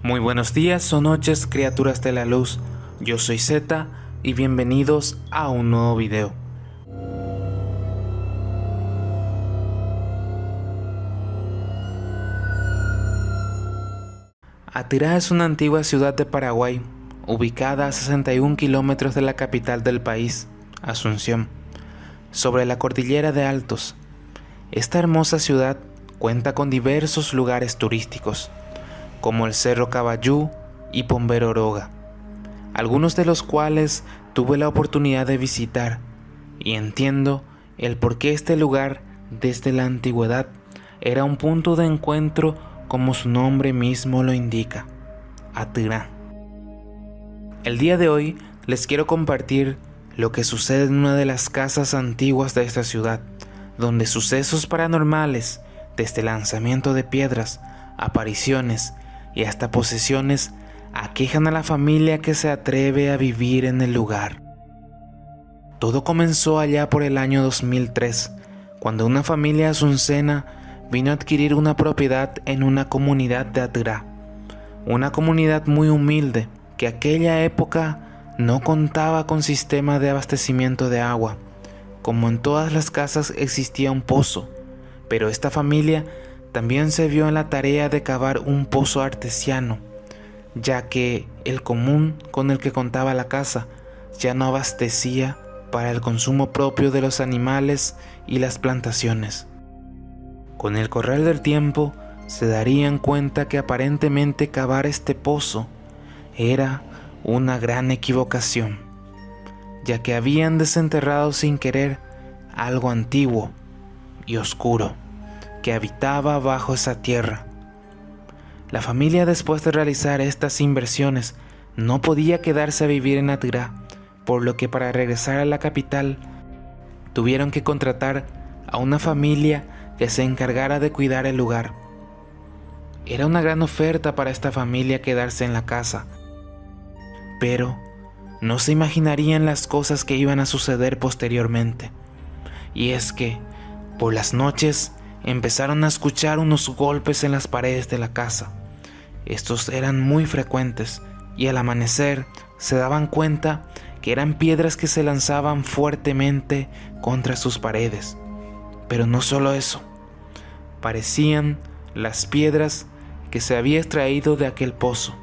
Muy buenos días o noches, criaturas de la luz. Yo soy Zeta y bienvenidos a un nuevo video. Atirá es una antigua ciudad de Paraguay, ubicada a 61 kilómetros de la capital del país, Asunción, sobre la cordillera de Altos. Esta hermosa ciudad cuenta con diversos lugares turísticos, como el Cerro Caballú y Pombero Oroga, algunos de los cuales tuve la oportunidad de visitar, y entiendo el por qué este lugar desde la antigüedad era un punto de encuentro como su nombre mismo lo indica, Atirá. El día de hoy les quiero compartir lo que sucede en una de las casas antiguas de esta ciudad, donde sucesos paranormales, desde lanzamiento de piedras, apariciones y hasta posesiones, aquejan a la familia que se atreve a vivir en el lugar. Todo comenzó allá por el año 2003, cuando una familia asuncena vino a adquirir una propiedad en una comunidad de Atirá, una comunidad muy humilde que aquella época no contaba con sistema de abastecimiento de agua. Como en todas las casas existía un pozo, pero esta familia también se vio en la tarea de cavar un pozo artesiano, ya que el común con el que contaba la casa ya no abastecía para el consumo propio de los animales y las plantaciones. Con el correr del tiempo se darían cuenta que aparentemente cavar este pozo era una gran equivocación, ya que habían desenterrado sin querer algo antiguo y oscuro que habitaba bajo esa tierra. La familia, después de realizar estas inversiones, no podía quedarse a vivir en Atirá, por lo que para regresar a la capital tuvieron que contratar a una familia que se encargara de cuidar el lugar. Era una gran oferta para esta familia quedarse en la casa, pero no se imaginarían las cosas que iban a suceder posteriormente. Y es que, por las noches, empezaron a escuchar unos golpes en las paredes de la casa. Estos eran muy frecuentes y al amanecer se daban cuenta que eran piedras que se lanzaban fuertemente contra sus paredes. Pero no solo eso, parecían las piedras que se había extraído de aquel pozo.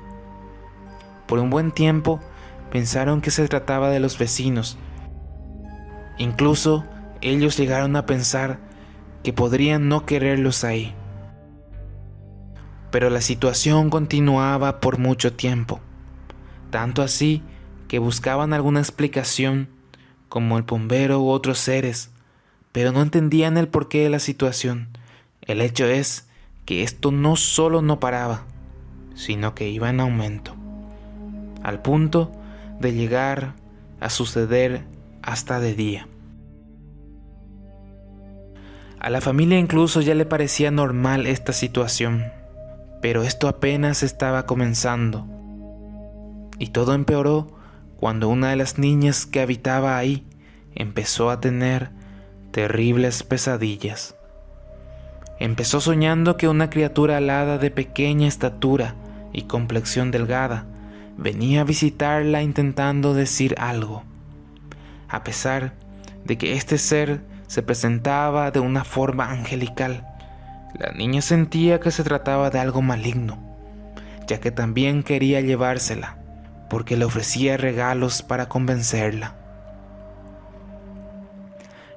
Por un buen tiempo pensaron que se trataba de los vecinos. Incluso ellos llegaron a pensar que podrían no quererlos ahí. Pero la situación continuaba por mucho tiempo, tanto así que buscaban alguna explicación, como el bombero u otros seres, pero no entendían el porqué de la situación. El hecho es que esto no solo no paraba, sino que iba en aumento, al punto de llegar a suceder hasta de día. A la familia incluso ya le parecía normal esta situación, pero esto apenas estaba comenzando. Y todo empeoró cuando una de las niñas que habitaba ahí empezó a tener terribles pesadillas. Empezó soñando que una criatura alada de pequeña estatura y complexión delgada venía a visitarla intentando decir algo. A pesar de que este ser se presentaba de una forma angelical, la niña sentía que se trataba de algo maligno, ya que también quería llevársela, porque le ofrecía regalos para convencerla.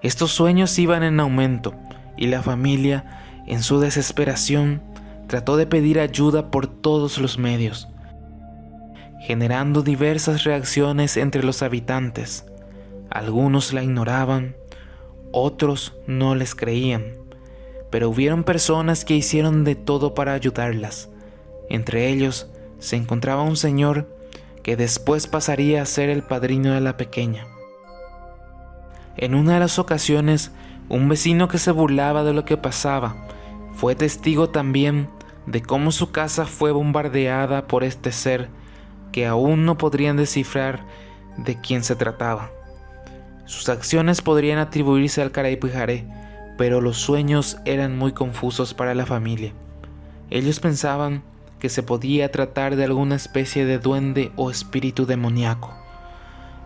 Estos sueños iban en aumento y la familia, en su desesperación, trató de pedir ayuda por todos los medios, generando diversas reacciones entre los habitantes. Algunos la ignoraban, otros no les creían, pero hubieron personas que hicieron de todo para ayudarlas. Entre ellos se encontraba un señor que después pasaría a ser el padrino de la pequeña. En una de las ocasiones, un vecino que se burlaba de lo que pasaba fue testigo también de cómo su casa fue bombardeada por este ser que aún no podrían descifrar de quién se trataba. Sus acciones podrían atribuirse al Caraypujaré, pero los sueños eran muy confusos para la familia. Ellos pensaban que se podía tratar de alguna especie de duende o espíritu demoníaco.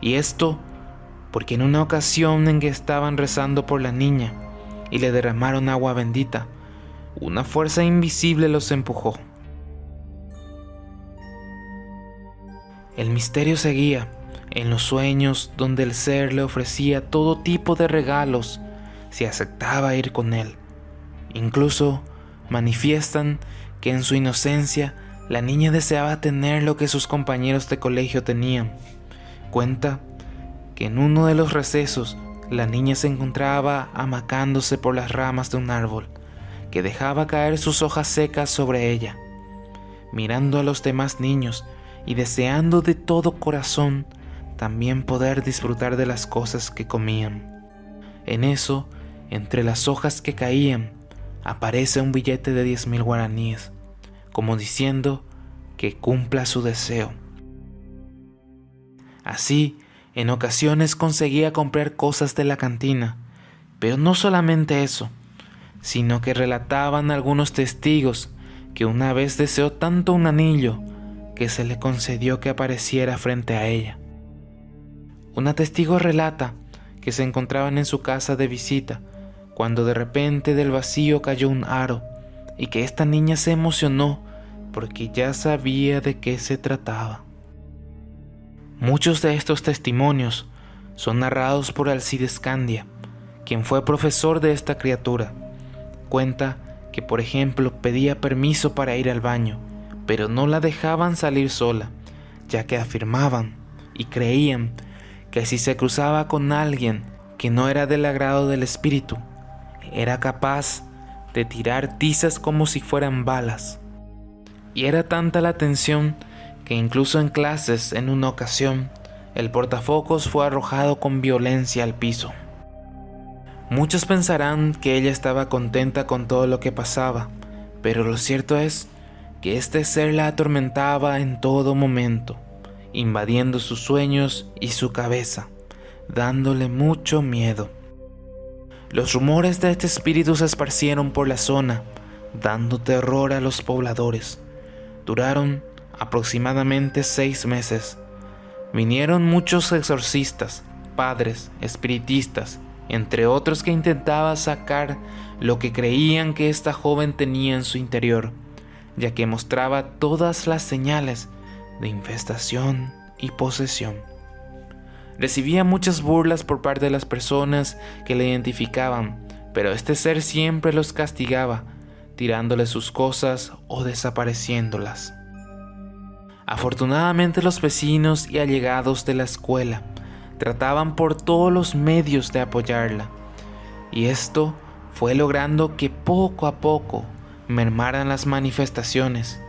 Y esto porque en una ocasión en que estaban rezando por la niña y le derramaron agua bendita, una fuerza invisible los empujó. El misterio seguía en los sueños, donde el ser le ofrecía todo tipo de regalos si aceptaba ir con él. Incluso manifiestan que en su inocencia la niña deseaba tener lo que sus compañeros de colegio tenían. Cuenta que en uno de los recesos la niña se encontraba amacándose por las ramas de un árbol, que dejaba caer sus hojas secas sobre ella, mirando a los demás niños y deseando de todo corazón también poder disfrutar de las cosas que comían. En eso, entre las hojas que caían, aparece un billete de 10,000 guaraníes, como diciendo que cumpla su deseo. Así, en ocasiones conseguía comprar cosas de la cantina, pero no solamente eso, sino que relataban algunos testigos que una vez deseó tanto un anillo que se le concedió que apareciera frente a ella. Una testigo relata que se encontraban en su casa de visita cuando de repente del vacío cayó un aro y que esta niña se emocionó porque ya sabía de qué se trataba. Muchos de estos testimonios son narrados por Alcides Candia, quien fue profesor de esta criatura. Cuenta que, por ejemplo, pedía permiso para ir al baño, pero no la dejaban salir sola, ya que afirmaban y creían que si se cruzaba con alguien que no era del agrado del espíritu, era capaz de tirar tizas como si fueran balas. Y era tanta la tensión que incluso en clases, en una ocasión, el portafocos fue arrojado con violencia al piso. Muchos pensarán que ella estaba contenta con todo lo que pasaba, pero lo cierto es que este ser la atormentaba en todo momento, invadiendo sus sueños y su cabeza, dándole mucho miedo. Los rumores de este espíritu se esparcieron por la zona, dando terror a los pobladores. Duraron aproximadamente 6 meses. Vinieron muchos exorcistas, padres, espiritistas, entre otros, que intentaban sacar lo que creían que esta joven tenía en su interior, ya que mostraba todas las señales de infestación y posesión. Recibía muchas burlas por parte de las personas que le identificaban, pero este ser siempre los castigaba, tirándoles sus cosas o desapareciéndolas. Afortunadamente, los vecinos y allegados de la escuela trataban por todos los medios de apoyarla, y esto fue logrando que poco a poco mermaran las manifestaciones.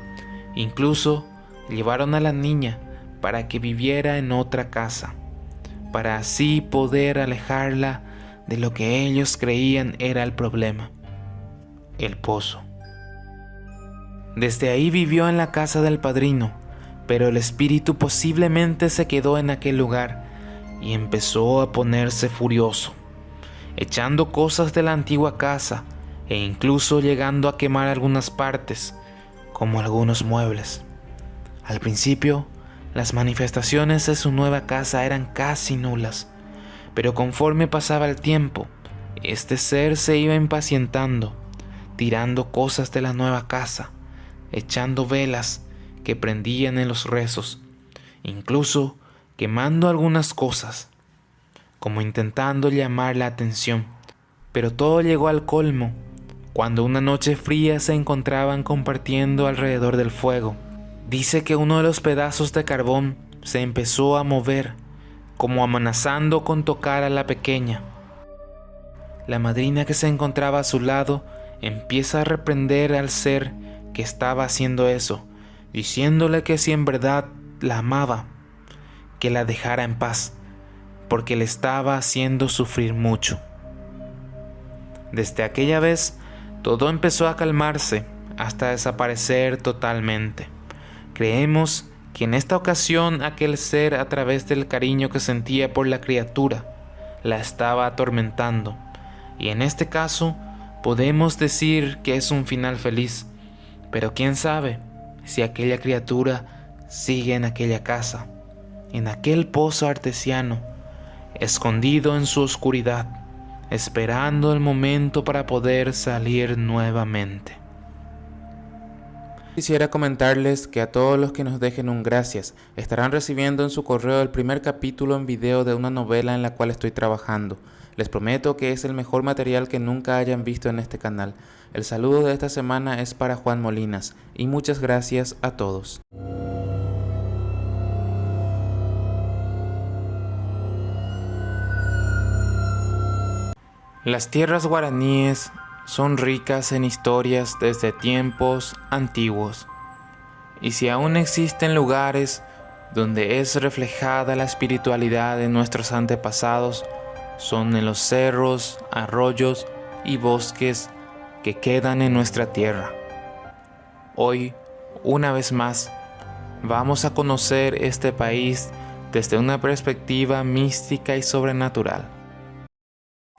Incluso llevaron a la niña para que viviera en otra casa, para así poder alejarla de lo que ellos creían era el problema, el pozo. Desde ahí vivió en la casa del padrino, pero el espíritu posiblemente se quedó en aquel lugar y empezó a ponerse furioso, echando cosas de la antigua casa e incluso llegando a quemar algunas partes, como algunos muebles. Al principio, las manifestaciones de su nueva casa eran casi nulas, pero conforme pasaba el tiempo, este ser se iba impacientando, tirando cosas de la nueva casa, echando velas que prendían en los rezos, incluso quemando algunas cosas, como intentando llamar la atención. Pero todo llegó al colmo cuando una noche fría se encontraban compartiendo alrededor del fuego. Dice que uno de los pedazos de carbón se empezó a mover, como amenazando con tocar a la pequeña. La madrina, que se encontraba a su lado, empieza a reprender al ser que estaba haciendo eso, diciéndole que si en verdad la amaba, que la dejara en paz, porque le estaba haciendo sufrir mucho. Desde aquella vez, todo empezó a calmarse hasta desaparecer totalmente. Creemos que en esta ocasión aquel ser, a través del cariño que sentía por la criatura, la estaba atormentando, y en este caso podemos decir que es un final feliz, pero quién sabe, si aquella criatura sigue en aquella casa, en aquel pozo artesiano, escondido en su oscuridad, esperando el momento para poder salir nuevamente. Quisiera comentarles que a todos los que nos dejen un gracias estarán recibiendo en su correo el primer capítulo en video de una novela en la cual estoy trabajando. Les prometo que es el mejor material que nunca hayan visto en este canal. El saludo de esta semana es para Juan Molinas y muchas gracias a todos. Las tierras guaraníes son ricas en historias desde tiempos antiguos, y si aún existen lugares donde es reflejada la espiritualidad de nuestros antepasados, son en los cerros, arroyos y bosques que quedan en nuestra tierra. Hoy, una vez más, vamos a conocer este país desde una perspectiva mística y sobrenatural.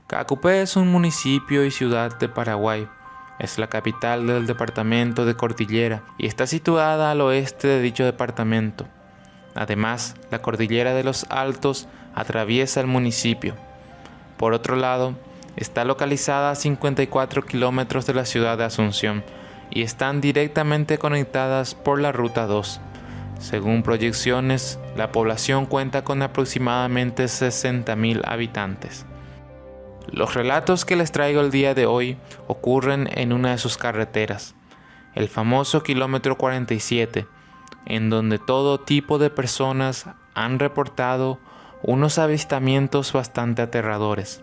Caacupé es un municipio y ciudad de Paraguay. Es la capital del departamento de Cordillera y está situada al oeste de dicho departamento. Además, la Cordillera de los Altos atraviesa el municipio. Por otro lado, está localizada a 54 kilómetros de la ciudad de Asunción y están directamente conectadas por la Ruta 2. Según proyecciones, la población cuenta con aproximadamente 60.000 habitantes. Los relatos que les traigo el día de hoy ocurren en una de sus carreteras, el famoso kilómetro 47, en donde todo tipo de personas han reportado unos avistamientos bastante aterradores.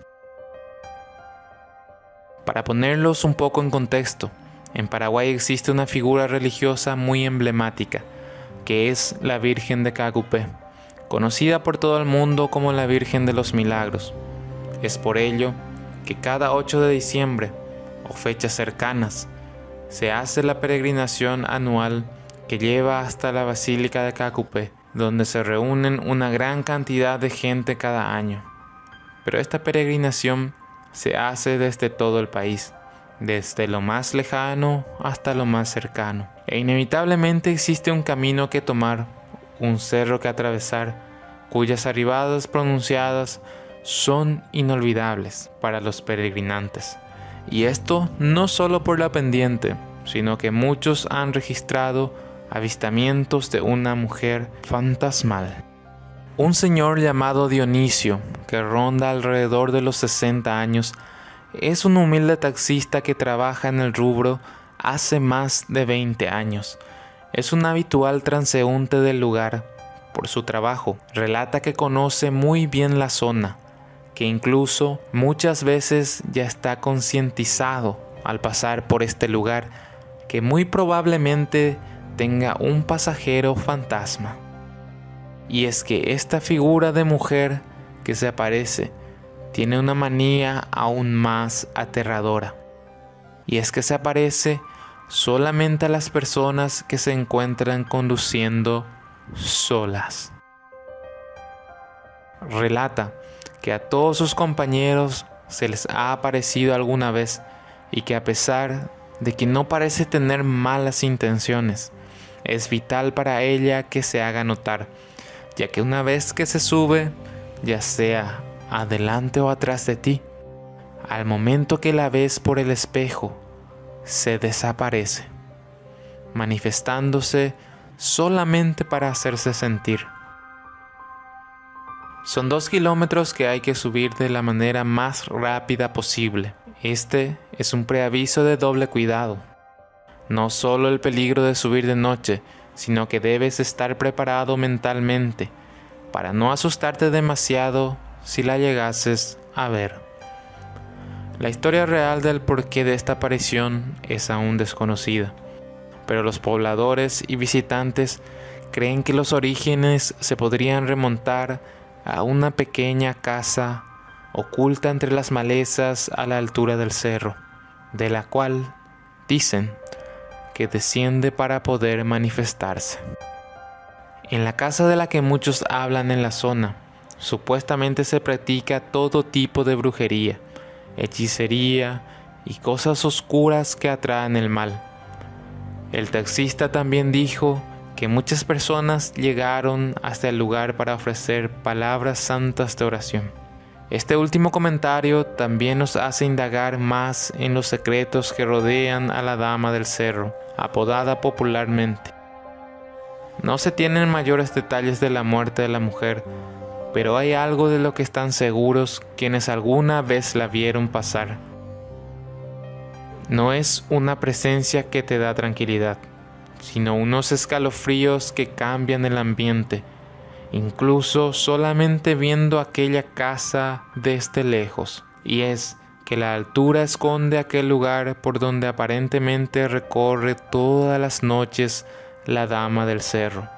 Para ponerlos un poco en contexto, en Paraguay existe una figura religiosa muy emblemática, que es la Virgen de Caacupé, conocida por todo el mundo como la Virgen de los Milagros. Es por ello que cada 8 de diciembre, o fechas cercanas, se hace la peregrinación anual que lleva hasta la Basílica de Caacupé, donde se reúnen una gran cantidad de gente cada año. Pero esta peregrinación se hace desde todo el país, desde lo más lejano hasta lo más cercano. E inevitablemente existe un camino que tomar, un cerro que atravesar, cuyas arribadas pronunciadas son inolvidables para los peregrinantes. Y esto no solo por la pendiente, sino que muchos han registrado avistamientos de una mujer fantasmal. Un señor llamado Dionisio, que ronda alrededor de los 60 años, es un humilde taxista que trabaja en el rubro hace más de 20 años. Es un habitual transeúnte del lugar. Por su trabajo, relata que conoce muy bien la zona, que incluso muchas veces ya está concientizado al pasar por este lugar, que muy probablemente tenga un pasajero fantasma. Y es que esta figura de mujer que se aparece tiene una manía aún más aterradora. Y es que se aparece solamente a las personas que se encuentran conduciendo solas. Relata que a todos sus compañeros se les ha aparecido alguna vez y que a pesar de que no parece tener malas intenciones, es vital para ella que se haga notar, ya que una vez que se sube, ya sea adelante o atrás de ti, al momento que la ves por el espejo, se desaparece, manifestándose solamente para hacerse sentir. Son 2 kilómetros que hay que subir de la manera más rápida posible. Este es un preaviso de doble cuidado. No solo el peligro de subir de noche, sino que debes estar preparado mentalmente para no asustarte demasiado si la llegases a ver. La historia real del porqué de esta aparición es aún desconocida, pero los pobladores y visitantes creen que los orígenes se podrían remontar a una pequeña casa oculta entre las malezas a la altura del cerro, de la cual dicen que desciende para poder manifestarse. En la casa de la que muchos hablan en la zona, supuestamente se practica todo tipo de brujería, hechicería y cosas oscuras que atraen el mal. El taxista también dijo que muchas personas llegaron hasta el lugar para ofrecer palabras santas de oración. Este último comentario también nos hace indagar más en los secretos que rodean a la Dama del Cerro, apodada popularmente. No se tienen mayores detalles de la muerte de la mujer, pero hay algo de lo que están seguros quienes alguna vez la vieron pasar. No es una presencia que te da tranquilidad, sino unos escalofríos que cambian el ambiente, incluso solamente viendo aquella casa desde lejos. Y es que la altura esconde aquel lugar por donde aparentemente recorre todas las noches la Dama del Cerro.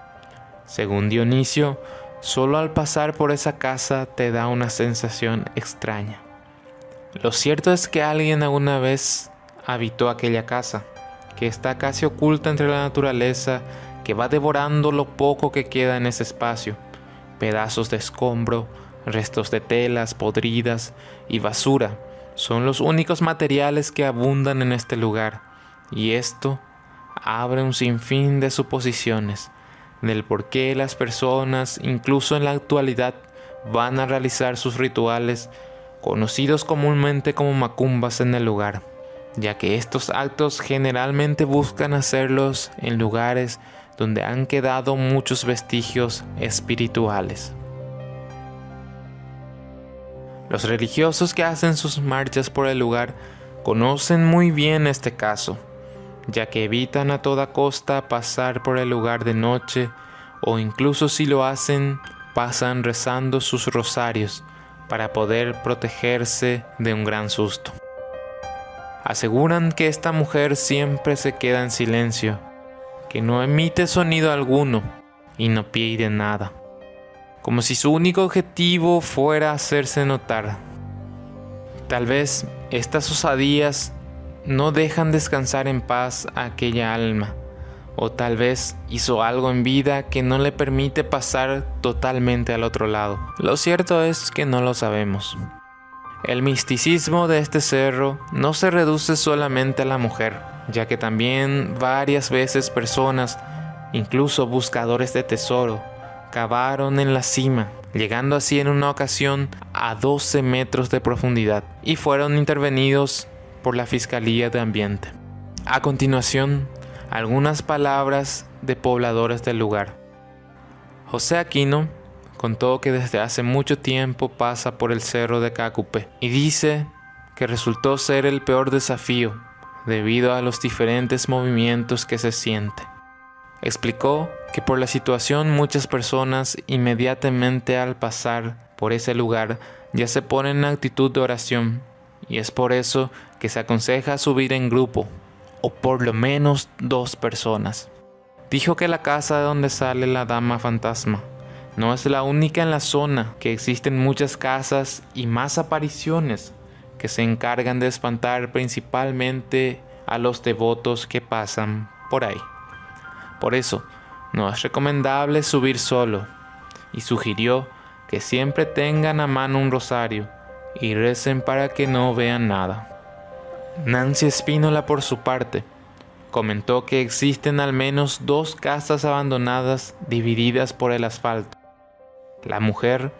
Según Dionisio, solo al pasar por esa casa te da una sensación extraña. Lo cierto es que alguien alguna vez habitó aquella casa, que está casi oculta entre la naturaleza, que va devorando lo poco que queda en ese espacio. Pedazos de escombro, restos de telas podridas y basura son los únicos materiales que abundan en este lugar, y esto abre un sinfín de suposiciones del por qué las personas, incluso en la actualidad, van a realizar sus rituales, conocidos comúnmente como macumbas, en el lugar, ya que estos actos generalmente buscan hacerlos en lugares donde han quedado muchos vestigios espirituales. Los religiosos que hacen sus marchas por el lugar conocen muy bien este caso, ya que evitan a toda costa pasar por el lugar de noche, o incluso si lo hacen, pasan rezando sus rosarios para poder protegerse de un gran susto. Aseguran que esta mujer siempre se queda en silencio, que no emite sonido alguno y no pide nada, como si su único objetivo fuera hacerse notar. Tal vez estas osadías no dejan descansar en paz a aquella alma, o tal vez hizo algo en vida que no le permite pasar totalmente al otro lado. Lo cierto es que no lo sabemos. El misticismo de este cerro no se reduce solamente a la mujer, ya que también varias veces personas, incluso buscadores de tesoro, cavaron en la cima, llegando así en una ocasión a 12 metros de profundidad, y fueron intervenidos por la Fiscalía de Ambiente. A continuación, algunas palabras de pobladores del lugar. José Aquino contó que desde hace mucho tiempo pasa por el cerro de Cacupé y dice que resultó ser el peor desafío debido a los diferentes movimientos que se siente. Explicó que por la situación muchas personas inmediatamente al pasar por ese lugar ya se ponen en actitud de oración, y es por eso que se aconseja subir en grupo, o por lo menos 2 personas. Dijo que la casa de donde sale la dama fantasma no es la única en la zona, que existen muchas casas y más apariciones que se encargan de espantar principalmente a los devotos que pasan por ahí. Por eso, no es recomendable subir solo, y sugirió que siempre tengan a mano un rosario y recen para que no vean nada. Nancy Espínola, por su parte, comentó que existen al menos 2 casas abandonadas divididas por el asfalto. La mujer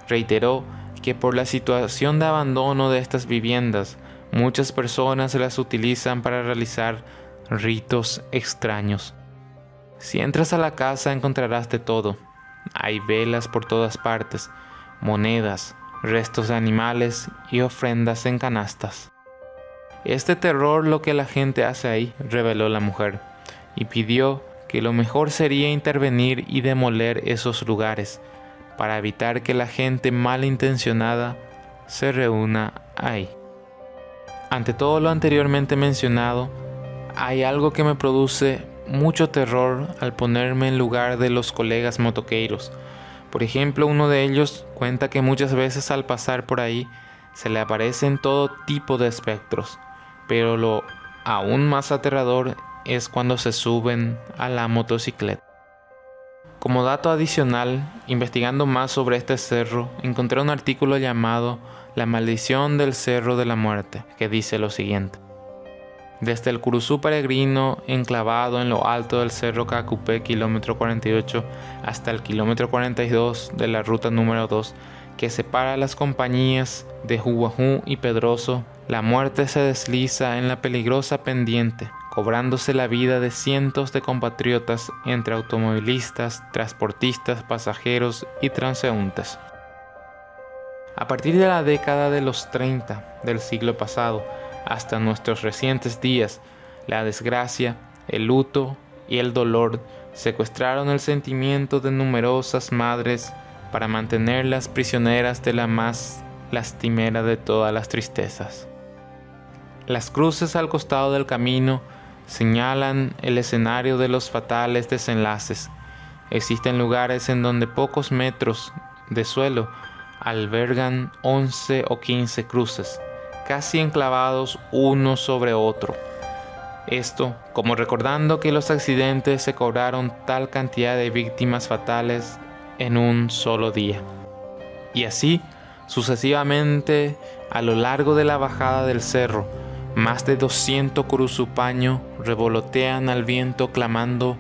reiteró que por la situación de abandono de estas viviendas, muchas personas las utilizan para realizar ritos extraños. Si entras a la casa encontrarás de todo. Hay velas por todas partes, monedas, restos de animales y ofrendas en canastas. Este terror lo que la gente hace ahí, reveló la mujer, y pidió que lo mejor sería intervenir y demoler esos lugares para evitar que la gente malintencionada se reúna ahí. Ante todo lo anteriormente mencionado, hay algo que me produce mucho terror al ponerme en lugar de los colegas motoqueiros. Por ejemplo, uno de ellos cuenta que muchas veces al pasar por ahí se le aparecen todo tipo de espectros, pero lo aún más aterrador es cuando se suben a la motocicleta. Como dato adicional, investigando más sobre este cerro, encontré un artículo llamado La maldición del Cerro de la Muerte, que dice lo siguiente. Desde el Curuzú Peregrino, enclavado en lo alto del Cerro Cacupé, kilómetro 48, hasta el kilómetro 42 de la ruta número 2, que separa las compañías de Juajú y Pedroso, la muerte se desliza en la peligrosa pendiente, cobrándose la vida de cientos de compatriotas entre automovilistas, transportistas, pasajeros y transeúntes. A partir de la década de los 30 del siglo pasado hasta nuestros recientes días, la desgracia, el luto y el dolor secuestraron el sentimiento de numerosas madres para mantenerlas prisioneras de la más lastimera de todas las tristezas. Las cruces al costado del camino señalan el escenario de los fatales desenlaces. Existen lugares en donde pocos metros de suelo albergan 11 o 15 cruces, casi enclavados uno sobre otro. Esto como recordando que los accidentes se cobraron tal cantidad de víctimas fatales en un solo día. Y así sucesivamente a lo largo de la bajada del cerro, más de 200 curuzupaños revolotean al viento clamando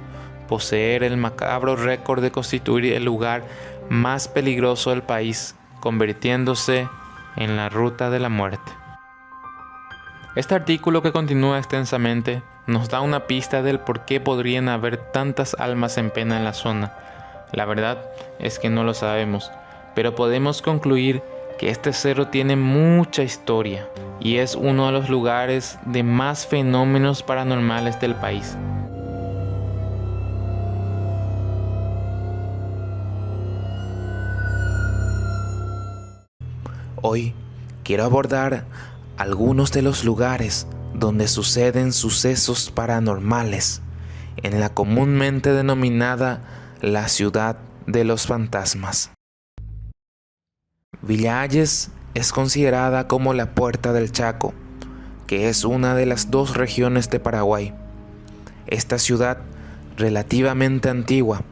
poseer el macabro récord de constituir el lugar más peligroso del país, convirtiéndose en la ruta de la muerte. Este artículo, que continúa extensamente, nos da una pista del por qué podrían haber tantas almas en pena en la zona. La verdad es que no lo sabemos, pero podemos concluir que este cerro tiene mucha historia y es uno de los lugares de más fenómenos paranormales del país. Hoy quiero abordar algunos de los lugares donde suceden sucesos paranormales en la comúnmente denominada la ciudad de los fantasmas. Villa Hayes es considerada como la Puerta del Chaco, que es una de las dos regiones de Paraguay. Esta ciudad, relativamente antigua,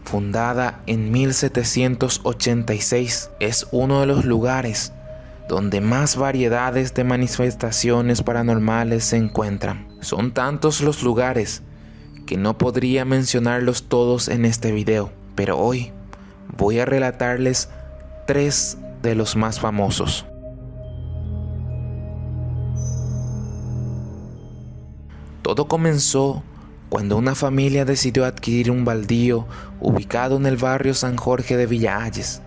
fundada en 1786, es uno de los lugares donde más variedades de manifestaciones paranormales se encuentran. Son tantos los lugares que no podría mencionarlos todos en este video, pero hoy voy a relatarles 3 de los más famosos. Todo comenzó cuando una familia decidió adquirir un baldío ubicado en el barrio San Jorge de Villa Hayes.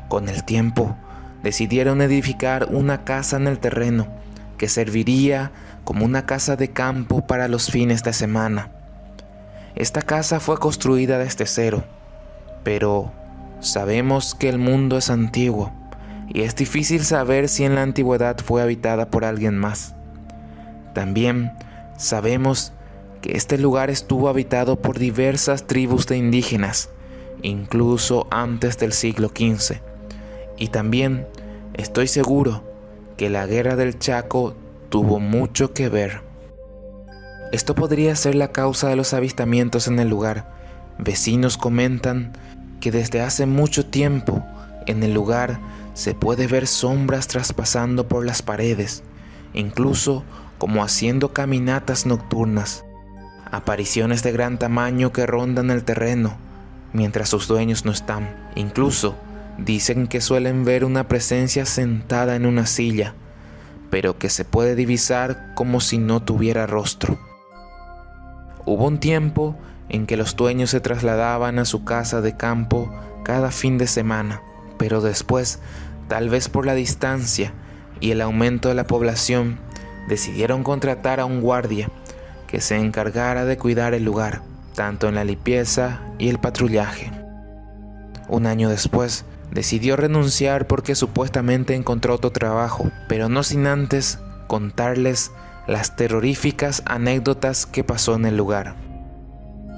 Con el tiempo, decidieron edificar una casa en el terreno que serviría como una casa de campo para los fines de semana. Esta casa fue construida desde cero, pero sabemos que el mundo es antiguo y es difícil saber si en la antigüedad fue habitada por alguien más. También sabemos que este lugar estuvo habitado por diversas tribus de indígenas, incluso antes del siglo XV. Y también estoy seguro que la Guerra del Chaco tuvo mucho que ver. Esto podría ser la causa de los avistamientos en el lugar. Vecinos comentan que desde hace mucho tiempo en el lugar se puede ver sombras traspasando por las paredes, incluso como haciendo caminatas nocturnas. Apariciones de gran tamaño que rondan el terreno mientras sus dueños no están. Incluso dicen que suelen ver una presencia sentada en una silla, pero que se puede divisar como si no tuviera rostro. Hubo un tiempo en que los dueños se trasladaban a su casa de campo cada fin de semana, pero después, tal vez por la distancia y el aumento de la población, decidieron contratar a un guardia que se encargara de cuidar el lugar, tanto en la limpieza y el patrullaje. Un año después, decidió renunciar porque supuestamente encontró otro trabajo, pero no sin antes contarles las terroríficas anécdotas que pasó en el lugar.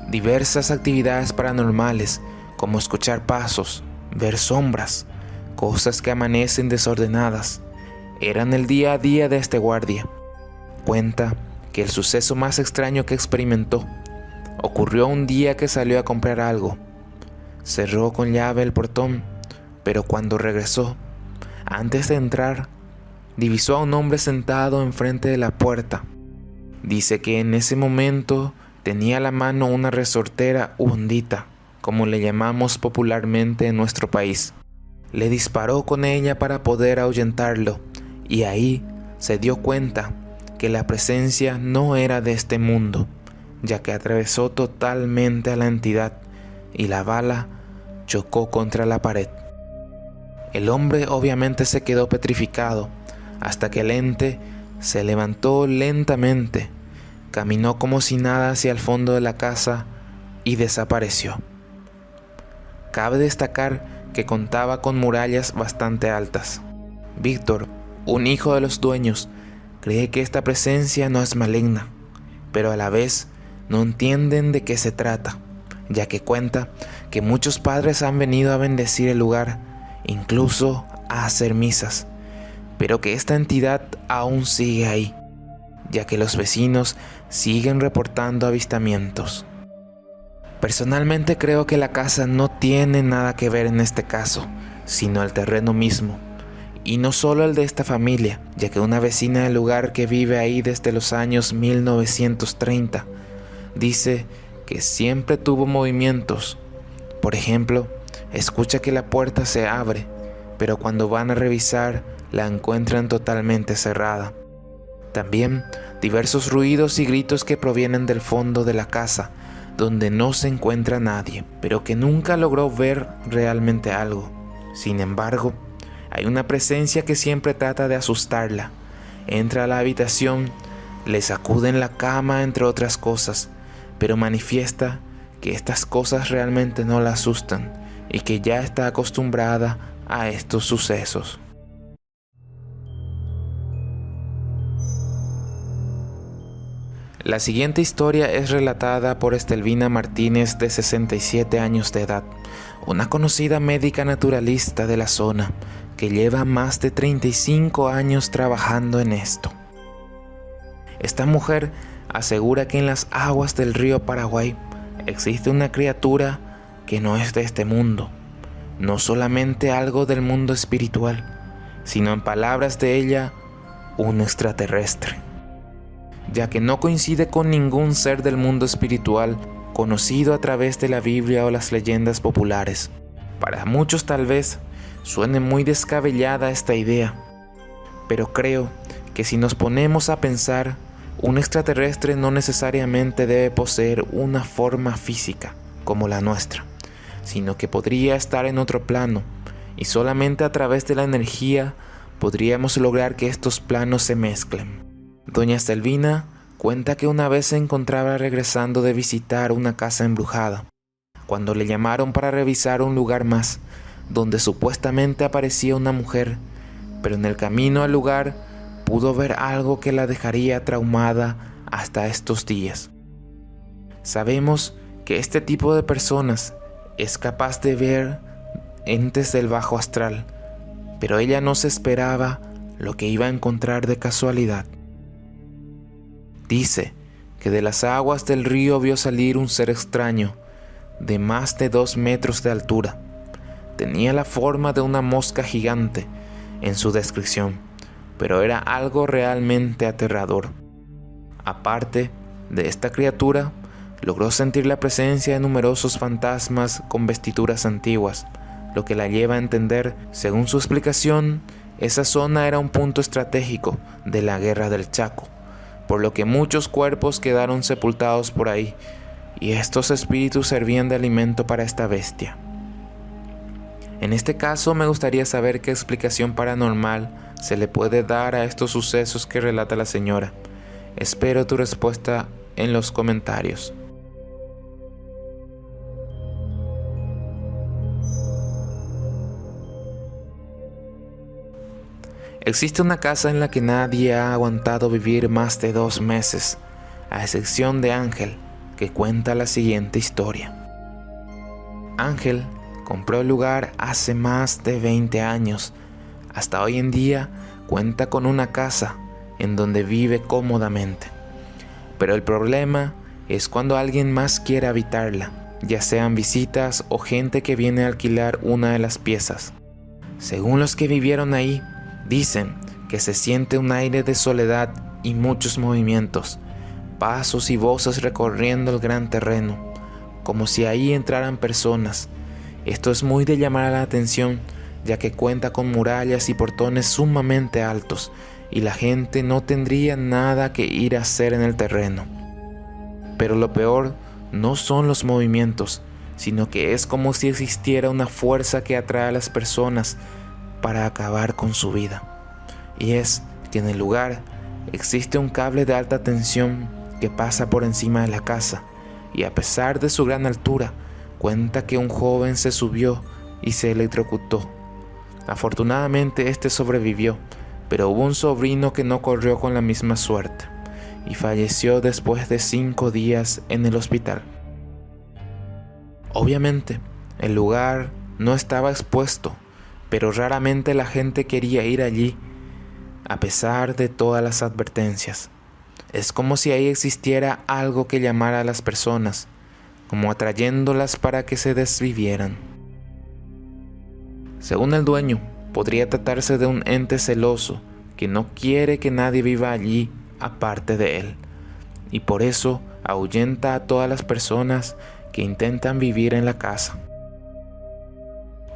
Diversas actividades paranormales, como escuchar pasos, ver sombras, cosas que amanecen desordenadas, eran el día a día de este guardia. Cuenta que el suceso más extraño que experimentó ocurrió un día que salió a comprar algo. Cerró con llave el portón, pero cuando regresó, antes de entrar, divisó a un hombre sentado enfrente de la puerta. Dice que en ese momento tenía a la mano una resortera u hondita, como le llamamos popularmente en nuestro país. Le disparó con ella para poder ahuyentarlo, y ahí se dio cuenta que la presencia no era de este mundo, ya que atravesó totalmente a la entidad y la bala chocó contra la pared. El hombre obviamente se quedó petrificado hasta que el ente se levantó lentamente, caminó como si nada hacia el fondo de la casa y desapareció. Cabe destacar que contaba con murallas bastante altas. Víctor, un hijo de los dueños, cree que esta presencia no es maligna, pero a la vez no entienden de qué se trata, ya que cuenta que muchos padres han venido a bendecir el lugar, incluso a hacer misas, pero que esta entidad aún sigue ahí, ya que los vecinos siguen reportando avistamientos. Personalmente creo que la casa no tiene nada que ver en este caso, sino el terreno mismo. Y no solo el de esta familia, ya que una vecina del lugar que vive ahí desde los años 1930 dice que siempre tuvo movimientos. Por ejemplo, escucha que la puerta se abre, pero cuando van a revisar la encuentran totalmente cerrada. También diversos ruidos y gritos que provienen del fondo de la casa, donde no se encuentra nadie, pero que nunca logró ver realmente algo. Sin embargo, hay una presencia que siempre trata de asustarla. Entra a la habitación, le sacuden la cama, entre otras cosas, pero manifiesta que estas cosas realmente no la asustan y que ya está acostumbrada a estos sucesos. La siguiente historia es relatada por Estelvina Martínez, de 67 años de edad, una conocida médica naturalista de la zona que lleva más de 35 años trabajando en esto. Esta mujer asegura que en las aguas del río Paraguay existe una criatura que no es de este mundo, no solamente algo del mundo espiritual, sino en palabras de ella, un extraterrestre, ya que no coincide con ningún ser del mundo espiritual conocido a través de la Biblia o las leyendas populares. Para muchos tal vez suene muy descabellada esta idea, pero creo que si nos ponemos a pensar, un extraterrestre no necesariamente debe poseer una forma física como la nuestra, sino que podría estar en otro plano, y solamente a través de la energía podríamos lograr que estos planos se mezclen. Doña Estelvina cuenta que una vez se encontraba regresando de visitar una casa embrujada, cuando le llamaron para revisar un lugar más, donde supuestamente aparecía una mujer, pero en el camino al lugar pudo ver algo que la dejaría traumada hasta estos días. Sabemos que este tipo de personas es capaz de ver entes del bajo astral, pero ella no se esperaba lo que iba a encontrar de casualidad. Dice que de las aguas del río vio salir un ser extraño de más de 2 metros de altura. Tenía la forma de una mosca gigante en su descripción, pero era algo realmente aterrador. Aparte de esta criatura, logró sentir la presencia de numerosos fantasmas con vestiduras antiguas, lo que la lleva a entender, según su explicación, esa zona era un punto estratégico de la Guerra del Chaco, por lo que muchos cuerpos quedaron sepultados por ahí, y estos espíritus servían de alimento para esta bestia. En este caso me gustaría saber qué explicación paranormal se le puede dar a estos sucesos que relata la señora. Espero tu respuesta en los comentarios. Existe una casa en la que nadie ha aguantado vivir más de 2 meses, a excepción de Ángel, que cuenta la siguiente historia. Ángel compró el lugar hace más de 20 años. Hasta hoy en día cuenta con una casa en donde vive cómodamente. Pero el problema es cuando alguien más quiere habitarla, ya sean visitas o gente que viene a alquilar una de las piezas. Según los que vivieron ahí, dicen que se siente un aire de soledad y muchos movimientos, pasos y voces recorriendo el gran terreno, como si ahí entraran personas. Esto es muy de llamar la atención, ya que cuenta con murallas y portones sumamente altos, y la gente no tendría nada que ir a hacer en el terreno. Pero lo peor no son los movimientos, sino que es como si existiera una fuerza que atrae a las personas para acabar con su vida. Y es que en el lugar existe un cable de alta tensión que pasa por encima de la casa, y a pesar de su gran altura, cuenta que un joven se subió y se electrocutó. Afortunadamente este sobrevivió, pero hubo un sobrino que no corrió con la misma suerte y falleció después de 5 días en el hospital. Obviamente, el lugar no estaba expuesto, pero raramente la gente quería ir allí, a pesar de todas las advertencias. Es como si ahí existiera algo que llamara a las personas, como atrayéndolas para que se desvivieran. Según el dueño, podría tratarse de un ente celoso que no quiere que nadie viva allí aparte de él, y por eso ahuyenta a todas las personas que intentan vivir en la casa.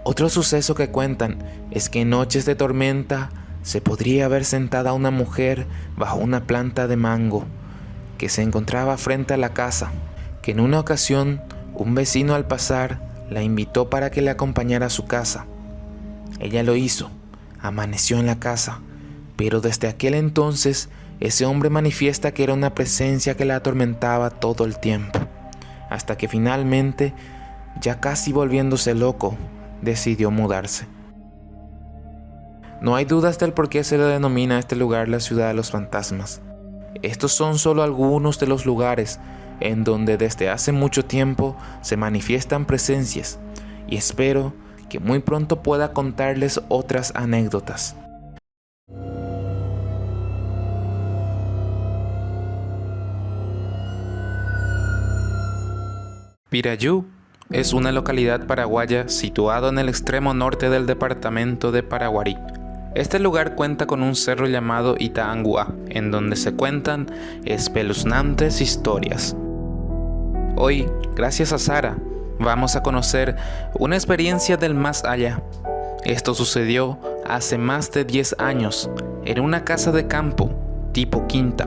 Otro suceso que cuentan es que en noches de tormenta se podría ver sentada una mujer bajo una planta de mango que se encontraba frente a la casa, que en una ocasión un vecino al pasar la invitó para que le acompañara a su casa. Ella lo hizo, amaneció en la casa, pero desde aquel entonces ese hombre manifiesta que era una presencia que la atormentaba todo el tiempo, hasta que finalmente, ya casi volviéndose loco, decidió mudarse. No hay dudas del por qué se le denomina a este lugar la ciudad de los fantasmas. Estos son solo algunos de los lugares en donde desde hace mucho tiempo se manifiestan presencias, y espero que muy pronto pueda contarles otras anécdotas. Pirayú es una localidad paraguaya situada en el extremo norte del departamento de Paraguarí. Este lugar cuenta con un cerro llamado Itaanguá, en donde se cuentan espeluznantes historias. Hoy, gracias a Sara, vamos a conocer una experiencia del más allá. Esto sucedió hace más de 10 años, en una casa de campo, tipo quinta.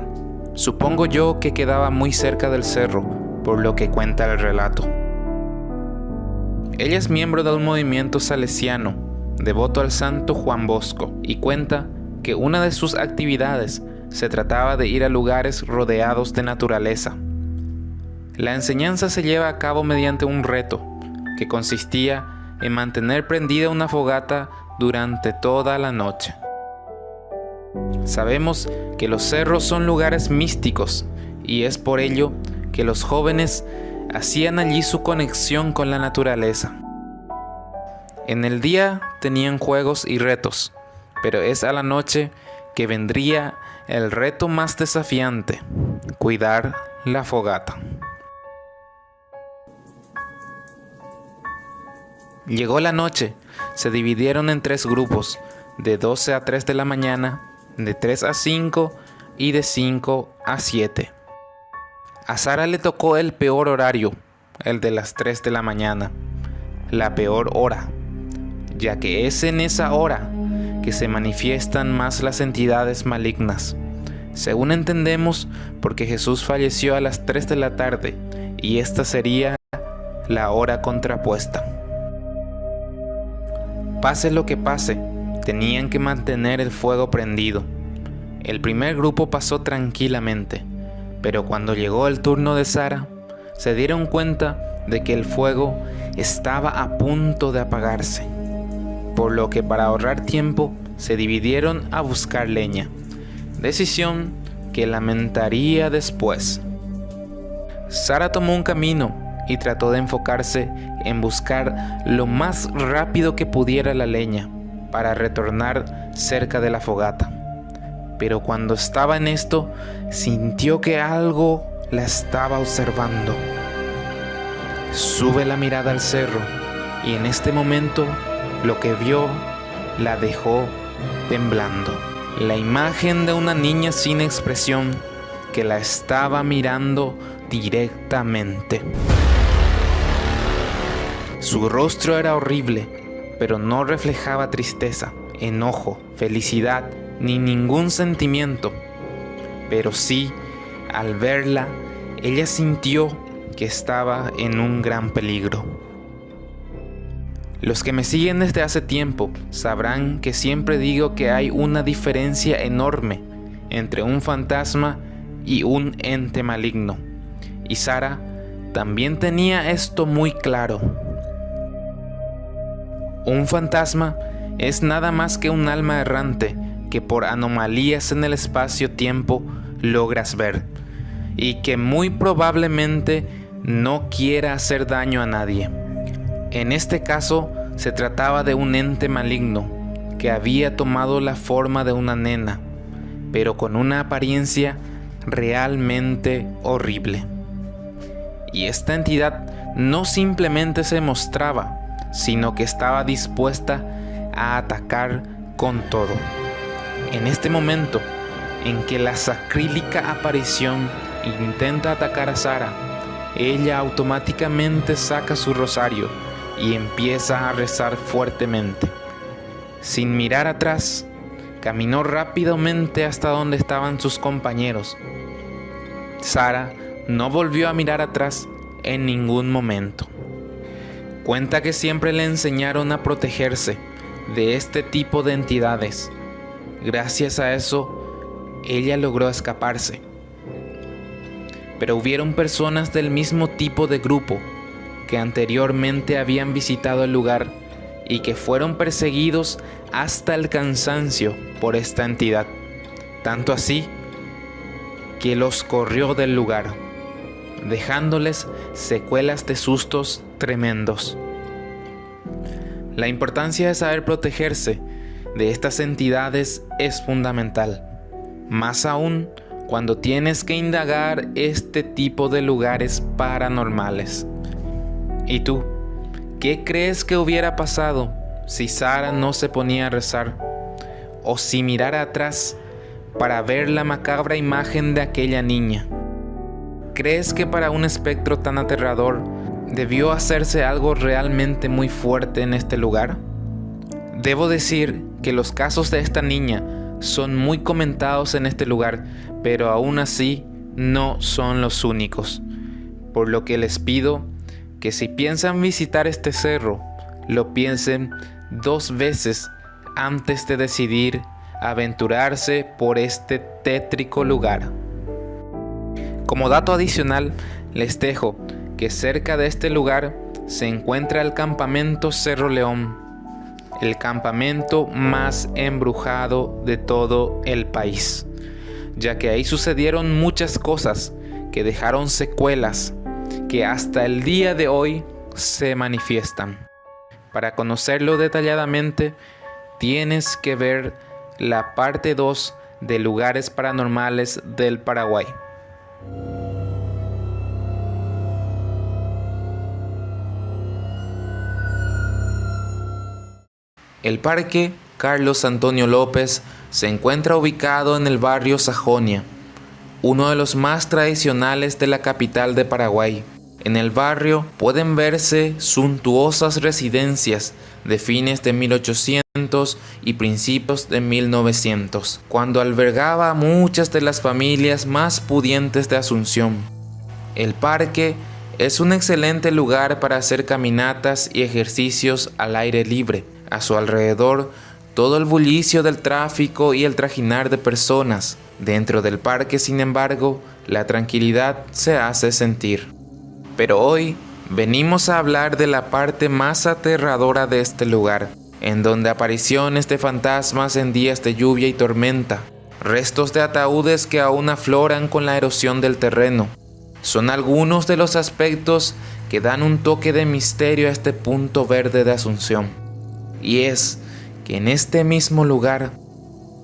Supongo yo que quedaba muy cerca del cerro, por lo que cuenta el relato. Ella es miembro de un movimiento salesiano, devoto al santo Juan Bosco, y cuenta que una de sus actividades se trataba de ir a lugares rodeados de naturaleza. La enseñanza se lleva a cabo mediante un reto, que consistía en mantener prendida una fogata durante toda la noche. Sabemos que los cerros son lugares místicos, y es por ello que los jóvenes hacían allí su conexión con la naturaleza. En el día tenían juegos y retos, pero es a la noche que vendría el reto más desafiante: cuidar la fogata. Llegó la noche, se dividieron en 3 grupos, de 12 a 3 de la mañana, de 3 a 5 y de 5 a 7. A Sara le tocó el peor horario, el de las 3 de la mañana, la peor hora, ya que es en esa hora que se manifiestan más las entidades malignas, según entendemos, porque Jesús falleció a las 3 de la tarde y esta sería la hora contrapuesta. Pase lo que pase, tenían que mantener el fuego prendido. El primer grupo pasó tranquilamente, pero cuando llegó el turno de Sara, se dieron cuenta de que el fuego estaba a punto de apagarse, por lo que para ahorrar tiempo se dividieron a buscar leña, decisión que lamentaría después. Sara tomó un camino y trató de enfocarse en buscar lo más rápido que pudiera la leña para retornar cerca de la fogata. Pero cuando estaba en esto, sintió que algo la estaba observando. Sube la mirada al cerro y en este momento lo que vio la dejó temblando. La imagen de una niña sin expresión que la estaba mirando directamente. Su rostro era horrible, pero no reflejaba tristeza, enojo, felicidad, ni ningún sentimiento. Pero sí, al verla, ella sintió que estaba en un gran peligro. Los que me siguen desde hace tiempo sabrán que siempre digo que hay una diferencia enorme entre un fantasma y un ente maligno. Y Sara también tenía esto muy claro. Un fantasma es nada más que un alma errante que por anomalías en el espacio-tiempo logras ver y que muy probablemente no quiera hacer daño a nadie. En este caso se trataba de un ente maligno que había tomado la forma de una nena, pero con una apariencia realmente horrible. Y esta entidad no simplemente se mostraba, sino que estaba dispuesta a atacar con todo. En este momento en que la sacrílega aparición intenta atacar a Sara, ella automáticamente saca su rosario y empieza a rezar fuertemente. Sin mirar atrás, caminó rápidamente hasta donde estaban sus compañeros. Sara no volvió a mirar atrás en ningún momento. Cuenta que siempre le enseñaron a protegerse de este tipo de entidades. Gracias a eso, ella logró escaparse. Pero hubieron personas del mismo tipo de grupo que anteriormente habían visitado el lugar y que fueron perseguidos hasta el cansancio por esta entidad, tanto así que los corrió del lugar, dejándoles secuelas de sustos tremendos. La importancia de saber protegerse de estas entidades es fundamental, más aún cuando tienes que indagar este tipo de lugares paranormales. ¿Y tú? ¿Qué crees que hubiera pasado si Sara no se ponía a rezar? ¿O si mirara atrás para ver la macabra imagen de aquella niña? ¿Crees que para un espectro tan aterrador debió hacerse algo realmente muy fuerte en este lugar? Debo decir que los casos de esta niña son muy comentados en este lugar, pero aún así no son los únicos. Por lo que les pido que si piensan visitar este cerro, lo piensen 2 veces antes de decidir aventurarse por este tétrico lugar. Como dato adicional, les dejo que cerca de este lugar se encuentra el campamento Cerro León, el campamento más embrujado de todo el país, ya que ahí sucedieron muchas cosas que dejaron secuelas que hasta el día de hoy se manifiestan. Para conocerlo detalladamente, tienes que ver la parte 2 de Lugares Paranormales del Paraguay. El Parque Carlos Antonio López se encuentra ubicado en el barrio Sajonia, uno de los más tradicionales de la capital de Paraguay. En el barrio pueden verse suntuosas residencias de fines de 1800 y principios de 1900, cuando albergaba a muchas de las familias más pudientes de Asunción. El parque es un excelente lugar para hacer caminatas y ejercicios al aire libre. A su alrededor, todo el bullicio del tráfico y el trajinar de personas. Dentro del parque, sin embargo, la tranquilidad se hace sentir. Pero hoy venimos a hablar de la parte más aterradora de este lugar, en donde apariciones de fantasmas en días de lluvia y tormenta, restos de ataúdes que aún afloran con la erosión del terreno, son algunos de los aspectos que dan un toque de misterio a este punto verde de Asunción. Y es que en este mismo lugar,